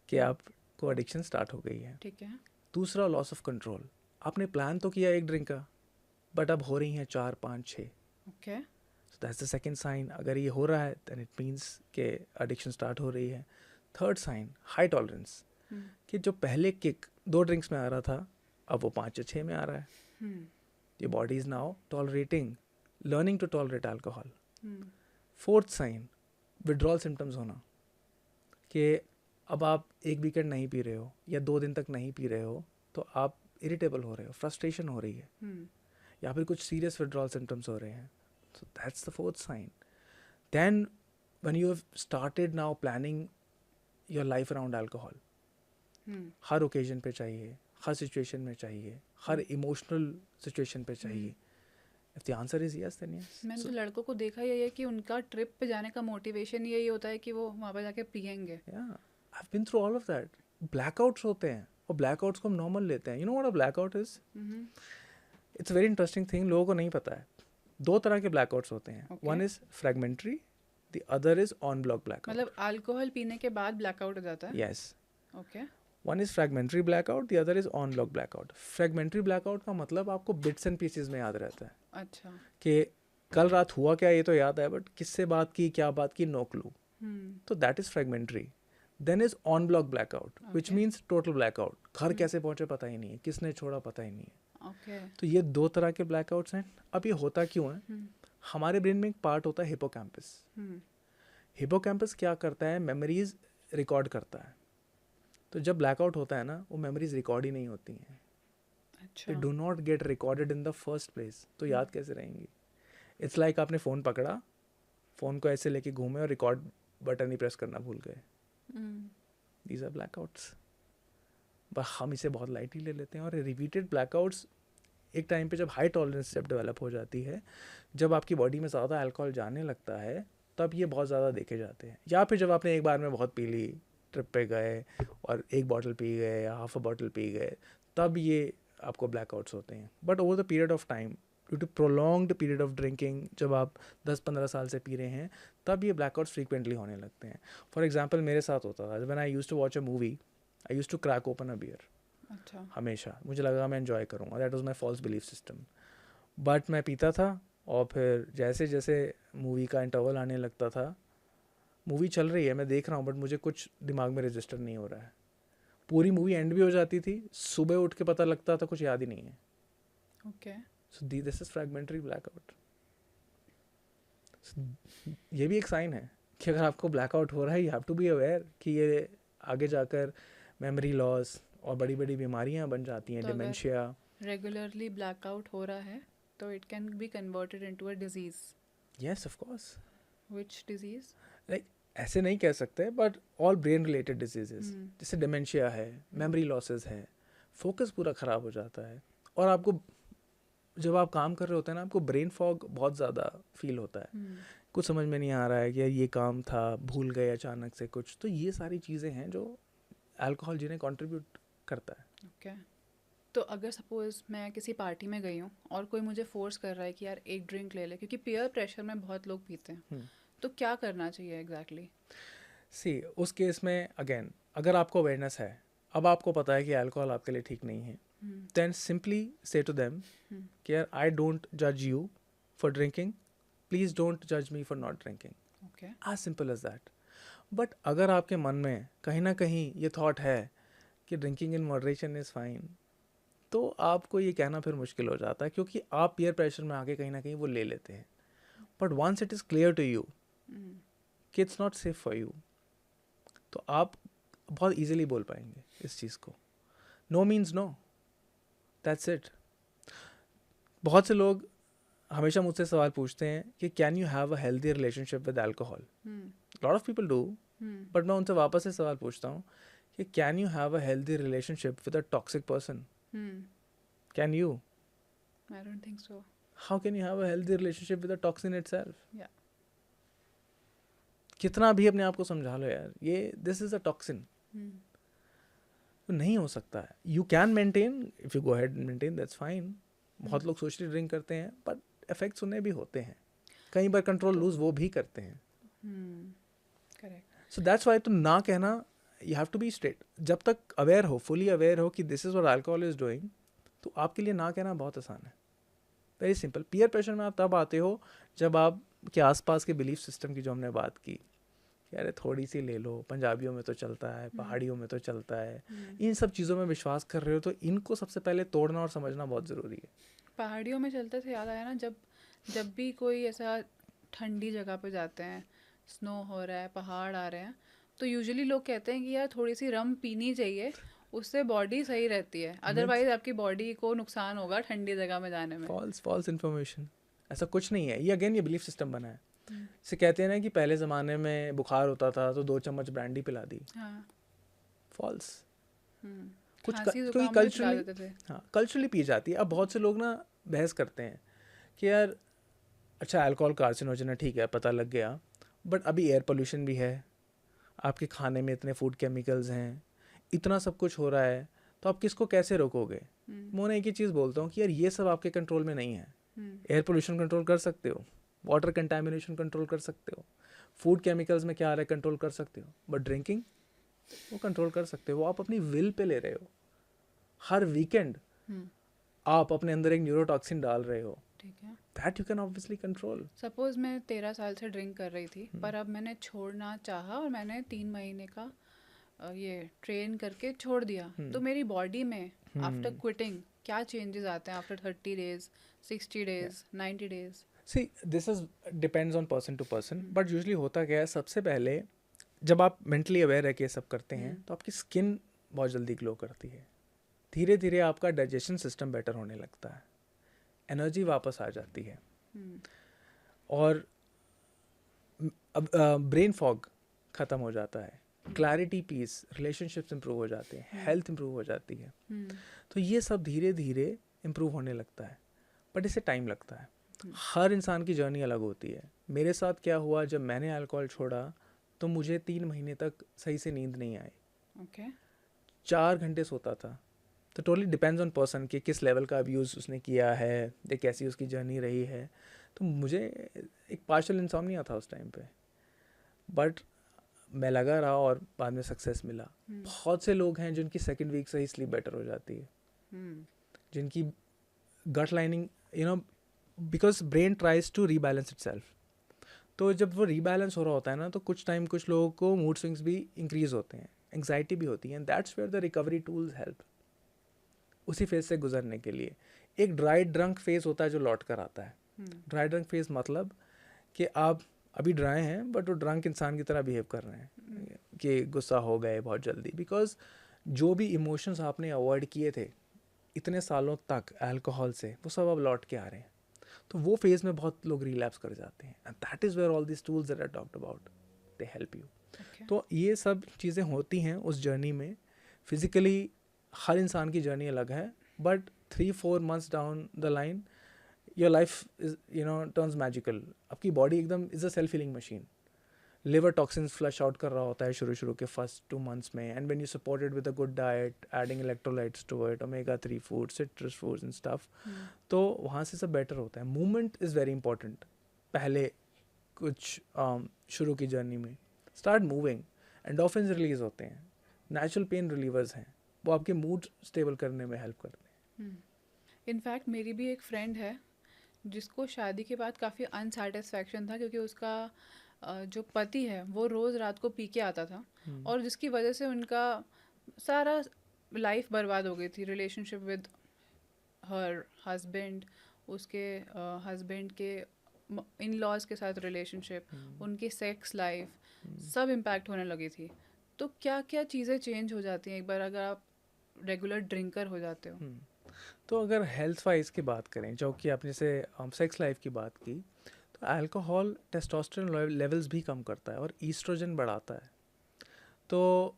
A: कि आपको एडिक्शन स्टार्ट हो गई है.
B: ठीक है.
A: दूसरा, लॉस ऑफ कंट्रोल. आपने प्लान तो किया 1 ड्रिंक का, बट अब हो रही हैं 4, 5, 6.
B: Okay.
A: So that's the second sign. अगर ये हो रहा है देन इट मीन्स कि एडिक्शन स्टार्ट हो रही है. Third sign, high tolerance. कि जो पहले किक 2 ड्रिंक्स में आ रहा था, अब वो 5 या 6 में आ रहा है. Your body is now learning to tolerate alcohol. Fourth sign, withdrawal symptoms होना. कि अब आप एक वीकेंड नहीं पी रहे हो या 2 दिन तक नहीं पी रहे हो तो आप इरिटेबल हो रहे हो, फ्रस्ट्रेशन हो रही है, या फिर कुछ सीरियस विड्रॉल सिम्टम्स हो रहे हैं. So that's the fourth sign. Then when you have started now planning your life around alcohol, हर ओकेजन पे चाहिए, हर सिचुएशन में चाहिए, हर इमोशनल सिचुएशन पे चाहिए. If the answer is yes then yes.
B: मैंने तो लड़कों को देखा ही है कि उनका ट्रिप पे जाने का मोटिवेशन यही होता है कि वो वहाँ पे जाके पियेंगे.
A: Yeah, I've been through all of that. Blackouts होते हैं और blackouts को हम नॉर्मल लेते हैं. You know what a blackout is? It's a very interesting thing. लोगों को नहीं पता है. 2 तरह के blackouts होते हैं.
B: Okay.
A: One is fragmentary, the other is on block blackout.
B: मतलब अल्कोहल पीने के बाद ब्लैकआउट हो जाता है.
A: Yes.
B: Okay.
A: One is fragmentary blackout, the other is on block blackout. Fragmentary blackout का मतलब आपको bits and pieces में याद रहता है.
B: अच्छा.
A: कि कल रात हुआ क्या ये तो याद है, बट किससे बात की, क्या बात की, no clue. तो that is fragmentary. Then is on block blackout, which
B: Okay.
A: means total blackout. घर कैसे पहुंचे पता ही नहीं है, किसने छोड़ा पता ही नहीं है.
B: ओके.
A: तो ये 2 तरह के ब्लैकआउट्स हैं. अब ये होता क्यों है? हमारे ब्रेन में एक पार्ट होता है हिपोकैम्पस. हिपोकैम्पस क्या करता है? मेमोरीज रिकॉर्ड करता है. तो जब ब्लैकआउट होता है ना, वो मेमोरीज रिकॉर्ड ही नहीं होती हैं.
B: अच्छा.
A: They do not get recorded in the first place. तो याद कैसे रहेंगी? इट्स लाइक आपने फ़ोन पकड़ा, फ़ोन को ऐसे लेके घूमे और रिकॉर्ड बटन ही प्रेस करना भूल गए. These are blackouts. बस हम इसे बहुत लाइटली ले लेते हैं. और रिपीटेड ब्लैकआउट्स एक टाइम पे जब हाई टॉलरेंस जब डेवलप हो जाती है, जब आपकी बॉडी में ज़्यादा अल्कोहल जाने लगता है, तब ये बहुत ज़्यादा देखे जाते हैं. या फिर जब आपने एक बार में बहुत पी ली, ट्रिप पे गए और 1 बॉटल पी गए या हाफ अ बॉटल पी गए, तब ये आपको ब्लैकआउट्स होते हैं. But over the period of time, due to prolonged period of drinking, जब आप 10-15 साल से पी रहे हैं, तब ये ब्लैकआउट्स फ्रीक्वेंटली होने लगते हैं. फॉर एग्जांपल मेरे साथ होता था, when I used to watch a movie, I used to crack open a beer.
B: अच्छा.
A: हमेशा मुझे लगा मैं एन्जॉय करूँगा, that was my false belief system. बट मैं पीता था और फिर जैसे जैसे मूवी का इंटरवल आने लगता था, मूवी चल रही है, मैं देख रहा हूँ, बट मुझे कुछ दिमाग में रजिस्टर नहीं हो रहा है. पूरी मूवी एंड भी हो जाती थी, सुबह उठ के पता लगता था कुछ याद ही नहीं है.
B: Okay.
A: So this is fragmentary blackout. So, ये भी एक साइन है कि अगर आपको blackout हो रहा है, you have to be aware कि ये आगे जाकर memory loss और बड़ी बड़ी बीमारियां बन जाती हैं,
B: तो अगर
A: dementia.
B: रेगुलरली ब्लैकआउट हो रहा है तो it can be converted into a disease.
A: Yes, of course.
B: Which disease?
A: Like ऐसे नहीं कह सकते, but all brain related diseases, जैसे dementia है, memory losses है, focus पूरा ख़राब हो जाता है और आपको जब आप काम कर रहे होते हैं ना, आपको ब्रेन फॉग बहुत ज़्यादा फील होता है, कुछ समझ में नहीं आ रहा है कि यार ये काम था, भूल गए अचानक से कुछ। तो ये सारी चीज़ें हैं जो अल्कोहल जिन्हें कंट्रीब्यूट करता है।
B: ओके। तो अगर सपोज मैं किसी पार्टी में गई हूँ और कोई मुझे फोर्स कर रहा है कि यार एक ड्रिंक ले ले, क्योंकि पीयर प्रेशर में बहुत लोग पीते हैं, तो क्या करना चाहिए एग्जैक्टली?
A: सी उस केस में अगेन, अगर आपको अवेयरनेस है, अब आपको पता है कि अल्कोहल आपके लिए ठीक नहीं है, देन सिंपली से टू देम कि यार आई डोंट जज you for drinking, please don't जज me for not drinking,
B: okay.
A: As simple as that. But अगर आपके मन में कहीं ना कहीं ये थॉट है कि drinking in moderation is fine, तो आपको ये कहना फिर मुश्किल हो जाता है, क्योंकि आप पीयर प्रेशर में आके कहीं ना कहीं वो ले लेते हैं। But once it is clear to you कि it's not safe for you, तो आप बहुत इजीली बोल पाएंगे इस चीज़ को। No means no, that's it. बहुत से लोग हमेशा मुझसे सवाल पूछते हैं कि can you have a healthy relationship with alcohol. Lot of people do, but मैं उनसे वापस से सवाल पूछता हूँ कि can you have a healthy relationship with a toxic person? Can you?
B: I don't think so.
A: How can you have a healthy relationship with a toxin itself?
B: या
A: कितना भी अपने आप को समझा लो यार, ये दिस इज अ टॉक्सिन, तो नहीं हो सकता है। You can maintain, if you go ahead maintain, that's fine. बहुत लोग सोशली ड्रिंक करते हैं, बट इफेक्ट्स उन्हें भी होते हैं, कई बार कंट्रोल लूज वो भी करते हैं।
B: करेक्ट।
A: सो दैट्स वाई, तो ना कहना, you have to be straight. जब तक अवेयर हो, फुली अवेयर हो कि this is what alcohol is doing, तो आपके लिए ना कहना बहुत आसान है, वेरी सिंपल। पीयर प्रेशर में आप तब आते हो जब आप के आसपास के बिलीफ सिस्टम की जो हमने बात की, कि अरे थोड़ी सी ले लो, पंजाबियों में तो चलता है, पहाड़ियों में तो चलता है, इन सब चीज़ों में विश्वास कर रहे हो, तो इनको सबसे पहले तोड़ना और समझना बहुत ज़रूरी है।
B: पहाड़ियों में चलते थे, याद आया ना, जब भी कोई ऐसा ठंडी जगह पे जाते हैं, स्नो हो रहा है, पहाड़ आ रहे हैं, तो यूजुअली लोग कहते हैं कि यार थोड़ी सी रम पीनी चाहिए, उससे बॉडी सही रहती है, अदरवाइज आपकी बॉडी को नुकसान होगा ठंडी जगह में जाने में।
A: फॉल्स इन्फॉर्मेशन, ऐसा कुछ नहीं है। ये अगेन ये बिलीफ सिस्टम बना है। से कहते हैं ना कि पहले ज़माने में बुखार होता था तो 2 चम्मच ब्रांडी पिला दी। फॉल्स। कुछ क्योंकि कल्चरली, हाँ कल्चरली पी जाती है। अब बहुत से लोग ना बहस करते हैं कि यार अच्छा अल्कोहल कार्सिनोजन है, ठीक है, पता लग गया, बट अभी एयर पोल्यूशन भी है, आपके खाने में इतने फूड केमिकल्स हैं, इतना सब कुछ हो रहा है, तो आप किसको कैसे रोकोगे? मैं उन्हें एक ही चीज़ बोलता हूँ कि यार ये सब आपके कंट्रोल में नहीं है। एयर पोल्यूशन कंट्रोल कर सकते हो, वाटर कंटामिनेशन कंट्रोल कर सकते हो, फूड केमिकल्स में क्या आ रहा है कंट्रोल कर सकते हो, बट ड्रिंकिंग वो कंट्रोल कर सकते हो। वो आप अपनी विल पे ले रहे हो। हर वीकेंड आप अपने अंदर एक न्यूरोटॉक्सिन डाल रहे हो,
B: ठीक है,
A: that you can obviously control.
B: Suppose मैं 13 साल से ड्रिंक कर रही थी, पर अब मैंने छोड़ना चाहा और मैंने 3 महीने का ये ट्रेन करके छोड़ दिया, तो मेरी बॉडी में आफ्टर क्विटिंग क्या चेंजेस आते हैं after 30 days, 60 days, 90 days?
A: See this is depends on person to person, but usually होता क्या है, सबसे पहले जब आप मेंटली अवेयर है कि ये सब करते हैं, तो आपकी स्किन बहुत जल्दी ग्लो करती है, धीरे धीरे आपका डाइजेशन सिस्टम बेटर होने लगता है, एनर्जी वापस आ जाती है, और अब ब्रेन फॉग ख़त्म हो जाता है, क्लैरिटी, पीस, रिलेशनशिप्स इंप्रूव हो जाते हैं, हेल्थ इंप्रूव हो जाती है। तो ये सब धीरे धीरे इंप्रूव होने लगता है, बट इसे टाइम लगता है। हर इंसान की जर्नी अलग होती है। मेरे साथ क्या हुआ, जब मैंने अल्कोहल छोड़ा तो मुझे 3 महीने तक सही से नींद नहीं आई।
B: ओके।
A: 4 घंटे सोता था। तो टोटली डिपेंड्स ऑन पर्सन कि किस लेवल का अब्यूज़ उसने किया है या कैसी उसकी जर्नी रही है। तो मुझे एक पार्शियल इंसोम्निया था उस टाइम पे, बट मैं लगा रहा और बाद में सक्सेस मिला। बहुत से लोग हैं जिनकी सेकंड वीक से ही स्लीप बेटर हो जाती है, जिनकी gut lining, you know, because brain tries to rebalance itself. तो जब वो रीबैलेंस हो रहा होता है ना, तो कुछ टाइम कुछ लोगों को मूड स्विंग्स भी इंक्रीज होते हैं, एंग्जाइटी भी होती है, and that's where the recovery tools help उसी फेज से गुजरने के लिए। एक ड्राई ड्रंक फेज होता है जो लौट कर आता है। ड्राई ड्रंक फेज मतलब कि आप अभी ड्राई हैं, बट वो ड्रंक इंसान की तरह बिहेव कर रहे हैं कि गुस्सा हो गए बहुत जल्दी, बिकॉज जो भी इमोशंस आपने अवॉइड किए थे इतने सालों तक अल्कोहल से, वो सब अब लौट के आ रहे हैं। तो वो फेज़ में बहुत लोग रिलैप्स कर जाते हैं, and that is where all this tools that I talked about they help you. तो ये सब चीज़ें होती हैं उस जर्नी में। फिज़िकली हर इंसान की जर्नी अलग है, but 3-4 months down the line your life is turns magical. आपकी बॉडी एकदम is a self healing machine. Liver toxins flush out कर रहा होता है शुरू के फर्स्ट 2 months में, and when you support it with a good diet, adding electrolytes to it, omega-3 food, citrus foods and stuff, तो वहाँ से सब बेटर होता है. Movement is very important. पहले कुछ शुरू की जर्नी में स्टार्ट मूविंग, एंडोर्फिन्स रिलीज होते हैं, नेचुरल पेन रिलीवर्स हैं, वो आपके मूड स्टेबल करने में हेल्प करते हैं.
B: इनफैक्ट मेरी भी एक फ्रेंड है जिसको शादी के बाद काफ़ी अनसेटिस्फैक्शन था, क्योंकि उसका जो पति है वो रोज़ रात को पी के आता था, और जिसकी वजह से उनका सारा लाइफ बर्बाद हो गई थी. रिलेशनशिप विद हर हस्बैंड, उसके हस्बैंड के इन लॉज के साथ रिलेशनशिप, उनकी सेक्स लाइफ, सब इम्पैक्ट होने लगी थी. तो क्या क्या चीज़ें चेंज हो जाती हैं एक बार अगर आप रेगुलर ड्रिंकर हो जाते हो?
A: तो अगर हेल्थ वाइज की बात करें, जो कि आपने से सेक्स लाइफ की बात की, तो अल्कोहल टेस्टोस्टेरोन लेवल्स भी कम करता है और ईस्ट्रोजन बढ़ाता है. तो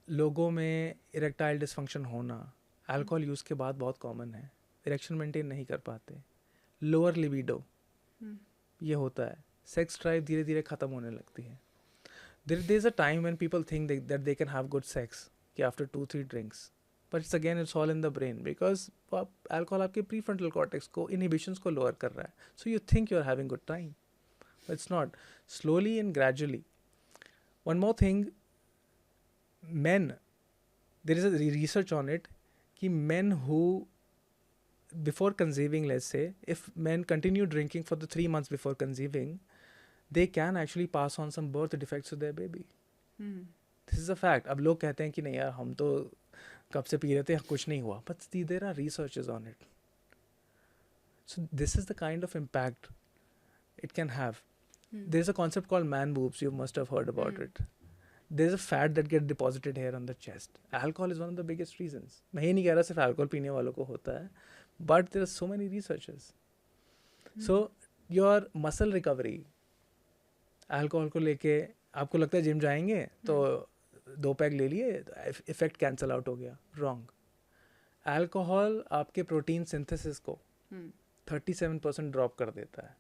A: लोगों में इरेक्टाइल डिसफंक्शन होना अल्कोहल यूज़ के बाद बहुत कॉमन है. इरेक्शन मेंटेन नहीं कर पाते, लोअर लिबिडो, ये होता है. सेक्स ड्राइव धीरे धीरे ख़त्म होने लगती है. There is a time when people think that they can have good sex कि after 2-3 drinks, but it's again it's all in the brain, because alcohol आपके प्री फ्रंटल कॉर्टेक्स को, इनहिबिशंस को लोअर कर रहा है. So you think you are having good time, but it's not. Slowly and gradually. One more thing, men, there is a research on it कि men who before conceiving, let's say if men continue drinking for the 3 months before conceiving, they can actually pass on some birth defects to their baby. This is a fact. अब लोग कहते हैं कि नहीं यार हम तो कब से पी रहे थे, कुछ नहीं हुआ, but there are researches on it. So this is the kind of impact it can have. There's a concept called man boobs, you must have heard about it. There's a fat that get deposited here on the chest. Alcohol is one of the biggest reasons. मैं ये नहीं कह रहा सिर्फ alcohol पीने वालों को होता है, but there are so many researches. So your muscle recovery, alcohol को लेके आपको लगता है जिम जाएंगे तो 2 पैग ले लिए, इफेक्ट कैंसल आउट हो गया. रॉन्ग. अल्कोहल आपके प्रोटीन सिंथेसिस को 37% ड्रॉप कर देता है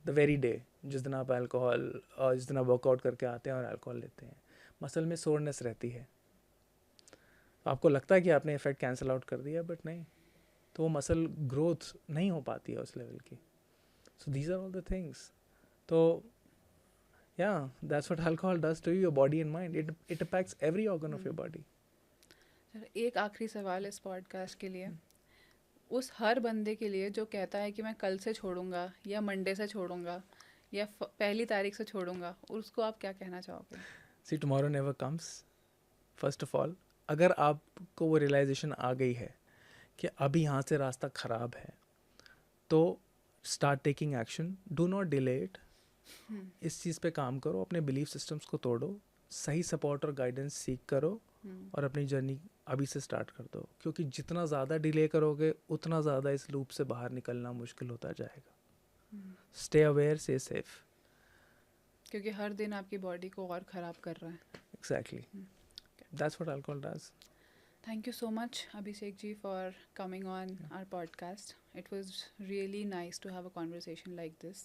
A: द वेरी डे, जिस दिन आप अल्कोहल और जिस दिन आप वर्कआउट करके आते हैं और अल्कोहल लेते हैं. मसल में सोरनेस रहती है, आपको लगता है कि आपने इफेक्ट कैंसिल आउट कर दिया, बट नहीं, तो वो मसल ग्रोथ नहीं हो पाती है उस लेवल की. So these are all the things. तो yeah, that's what alcohol does to your body and mind. It impacts every organ of your body.
B: एक आखिरी सवाल इस पॉडकास्ट के लिए, उस हर बंदे के लिए जो कहता है कि मैं कल से छोड़ूंगा या मंडे से छोड़ूंगा या 1 तारीख से छोड़ूंगा, उसको आप क्या कहना चाहोगे?
A: See, tomorrow never comes. First of all, अगर आपको वो रियलाइजेशन आ गई है कि अभी यहाँ से रास्ता ख़राब है, तो start taking action. Do not delay it. इस चीज़ पे काम करो, अपने बिलीफ सिस्टम्स को तोड़ो, सही सपोर्ट और गाइडेंस सीख करो और अपनी जर्नी अभी से स्टार्ट कर दो. क्योंकि जितना ज़्यादा डिले करोगे उतना ज़्यादा इस लूप से बाहर निकलना मुश्किल होता जाएगा. Stay aware, stay safe.
B: क्योंकि हर दिन आपकी बॉडी को और ख़राब कर रहा है.
A: Exactly. That's what alcohol does.
B: Thank you so much, Abhishek ji, for coming on our podcast. It was really nice to have a conversation like this.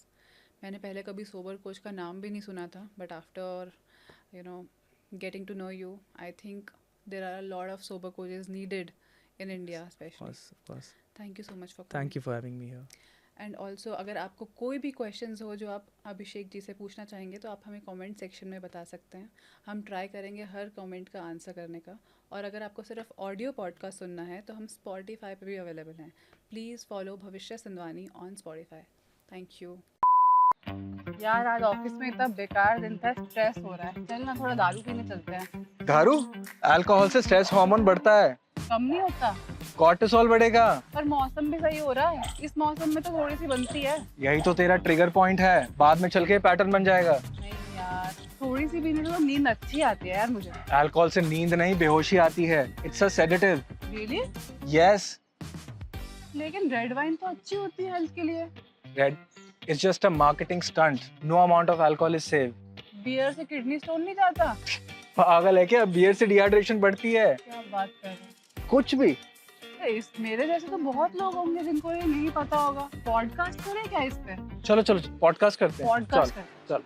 B: मैंने पहले कभी सोबर कोच का नाम भी नहीं सुना था, but after getting to know you, I think there are a lot of sober coaches needed in India especially.
A: Of course.
B: Thank you so much for coming.
A: Thank you for having me here.
B: And also अगर आपको कोई भी क्वेश्चंस हो जो आप अभिषेक जी से पूछना चाहेंगे तो आप हमें कमेंट सेक्शन में बता सकते हैं. हम ट्राई करेंगे हर कमेंट का आंसर करने का. और अगर आपको सिर्फ ऑडियो पॉडकास्ट सुनना है तो हम स्पॉटिफाई पे भी अवेलेबल हैं. प्लीज़ फॉलो भविष्य Sindhwani on Spotify. Thank you. यार आज ऑफिस में इतना बेकार दिन था, स्ट्रेस हो रहा है. चल ना थोड़ा दारू पीने चलते हैं.
C: दारू? अल्कोहल से स्ट्रेस हार्मोन बढ़ता है,
B: कम नहीं होता.
C: कॉर्टिसोल बढ़ेगा.
B: पर मौसम भी सही हो रहा है, इस मौसम में तो थोड़ी सी बनती है.
C: यही तो तेरा ट्रिगर पॉइंट है, बाद में चल के पैटर्न बन जाएगा.
B: नहीं यार, थोड़ी सी पीने से तो नींद अच्छी आती है यार मुझे.
C: अल्कोहल से नींद नहीं, बेहोशी आती है. It's a sedative.
B: Really?
C: Yes.
B: लेकिन रेड वाइन तो अच्छी होती है हेल्थ के लिए.
C: Red it's just a marketing stunt. No amount of alcohol is safe.
B: Beer से किडनी स्टोन नहीं जाता?
C: पागल है क्या? बियर से डिहाइड्रेशन बढ़ती है.
B: क्या बात कर रहे हैं?
C: कुछ भी.
B: तो इस मेरे जैसे तो बहुत लोग होंगे जिनको ये नहीं पता होगा। पॉडकास्ट करें क्या इस पे?
C: चलो चलो पॉडकास्ट करते हैं।
B: पॉडकास्ट
C: चल
B: करें।
C: चल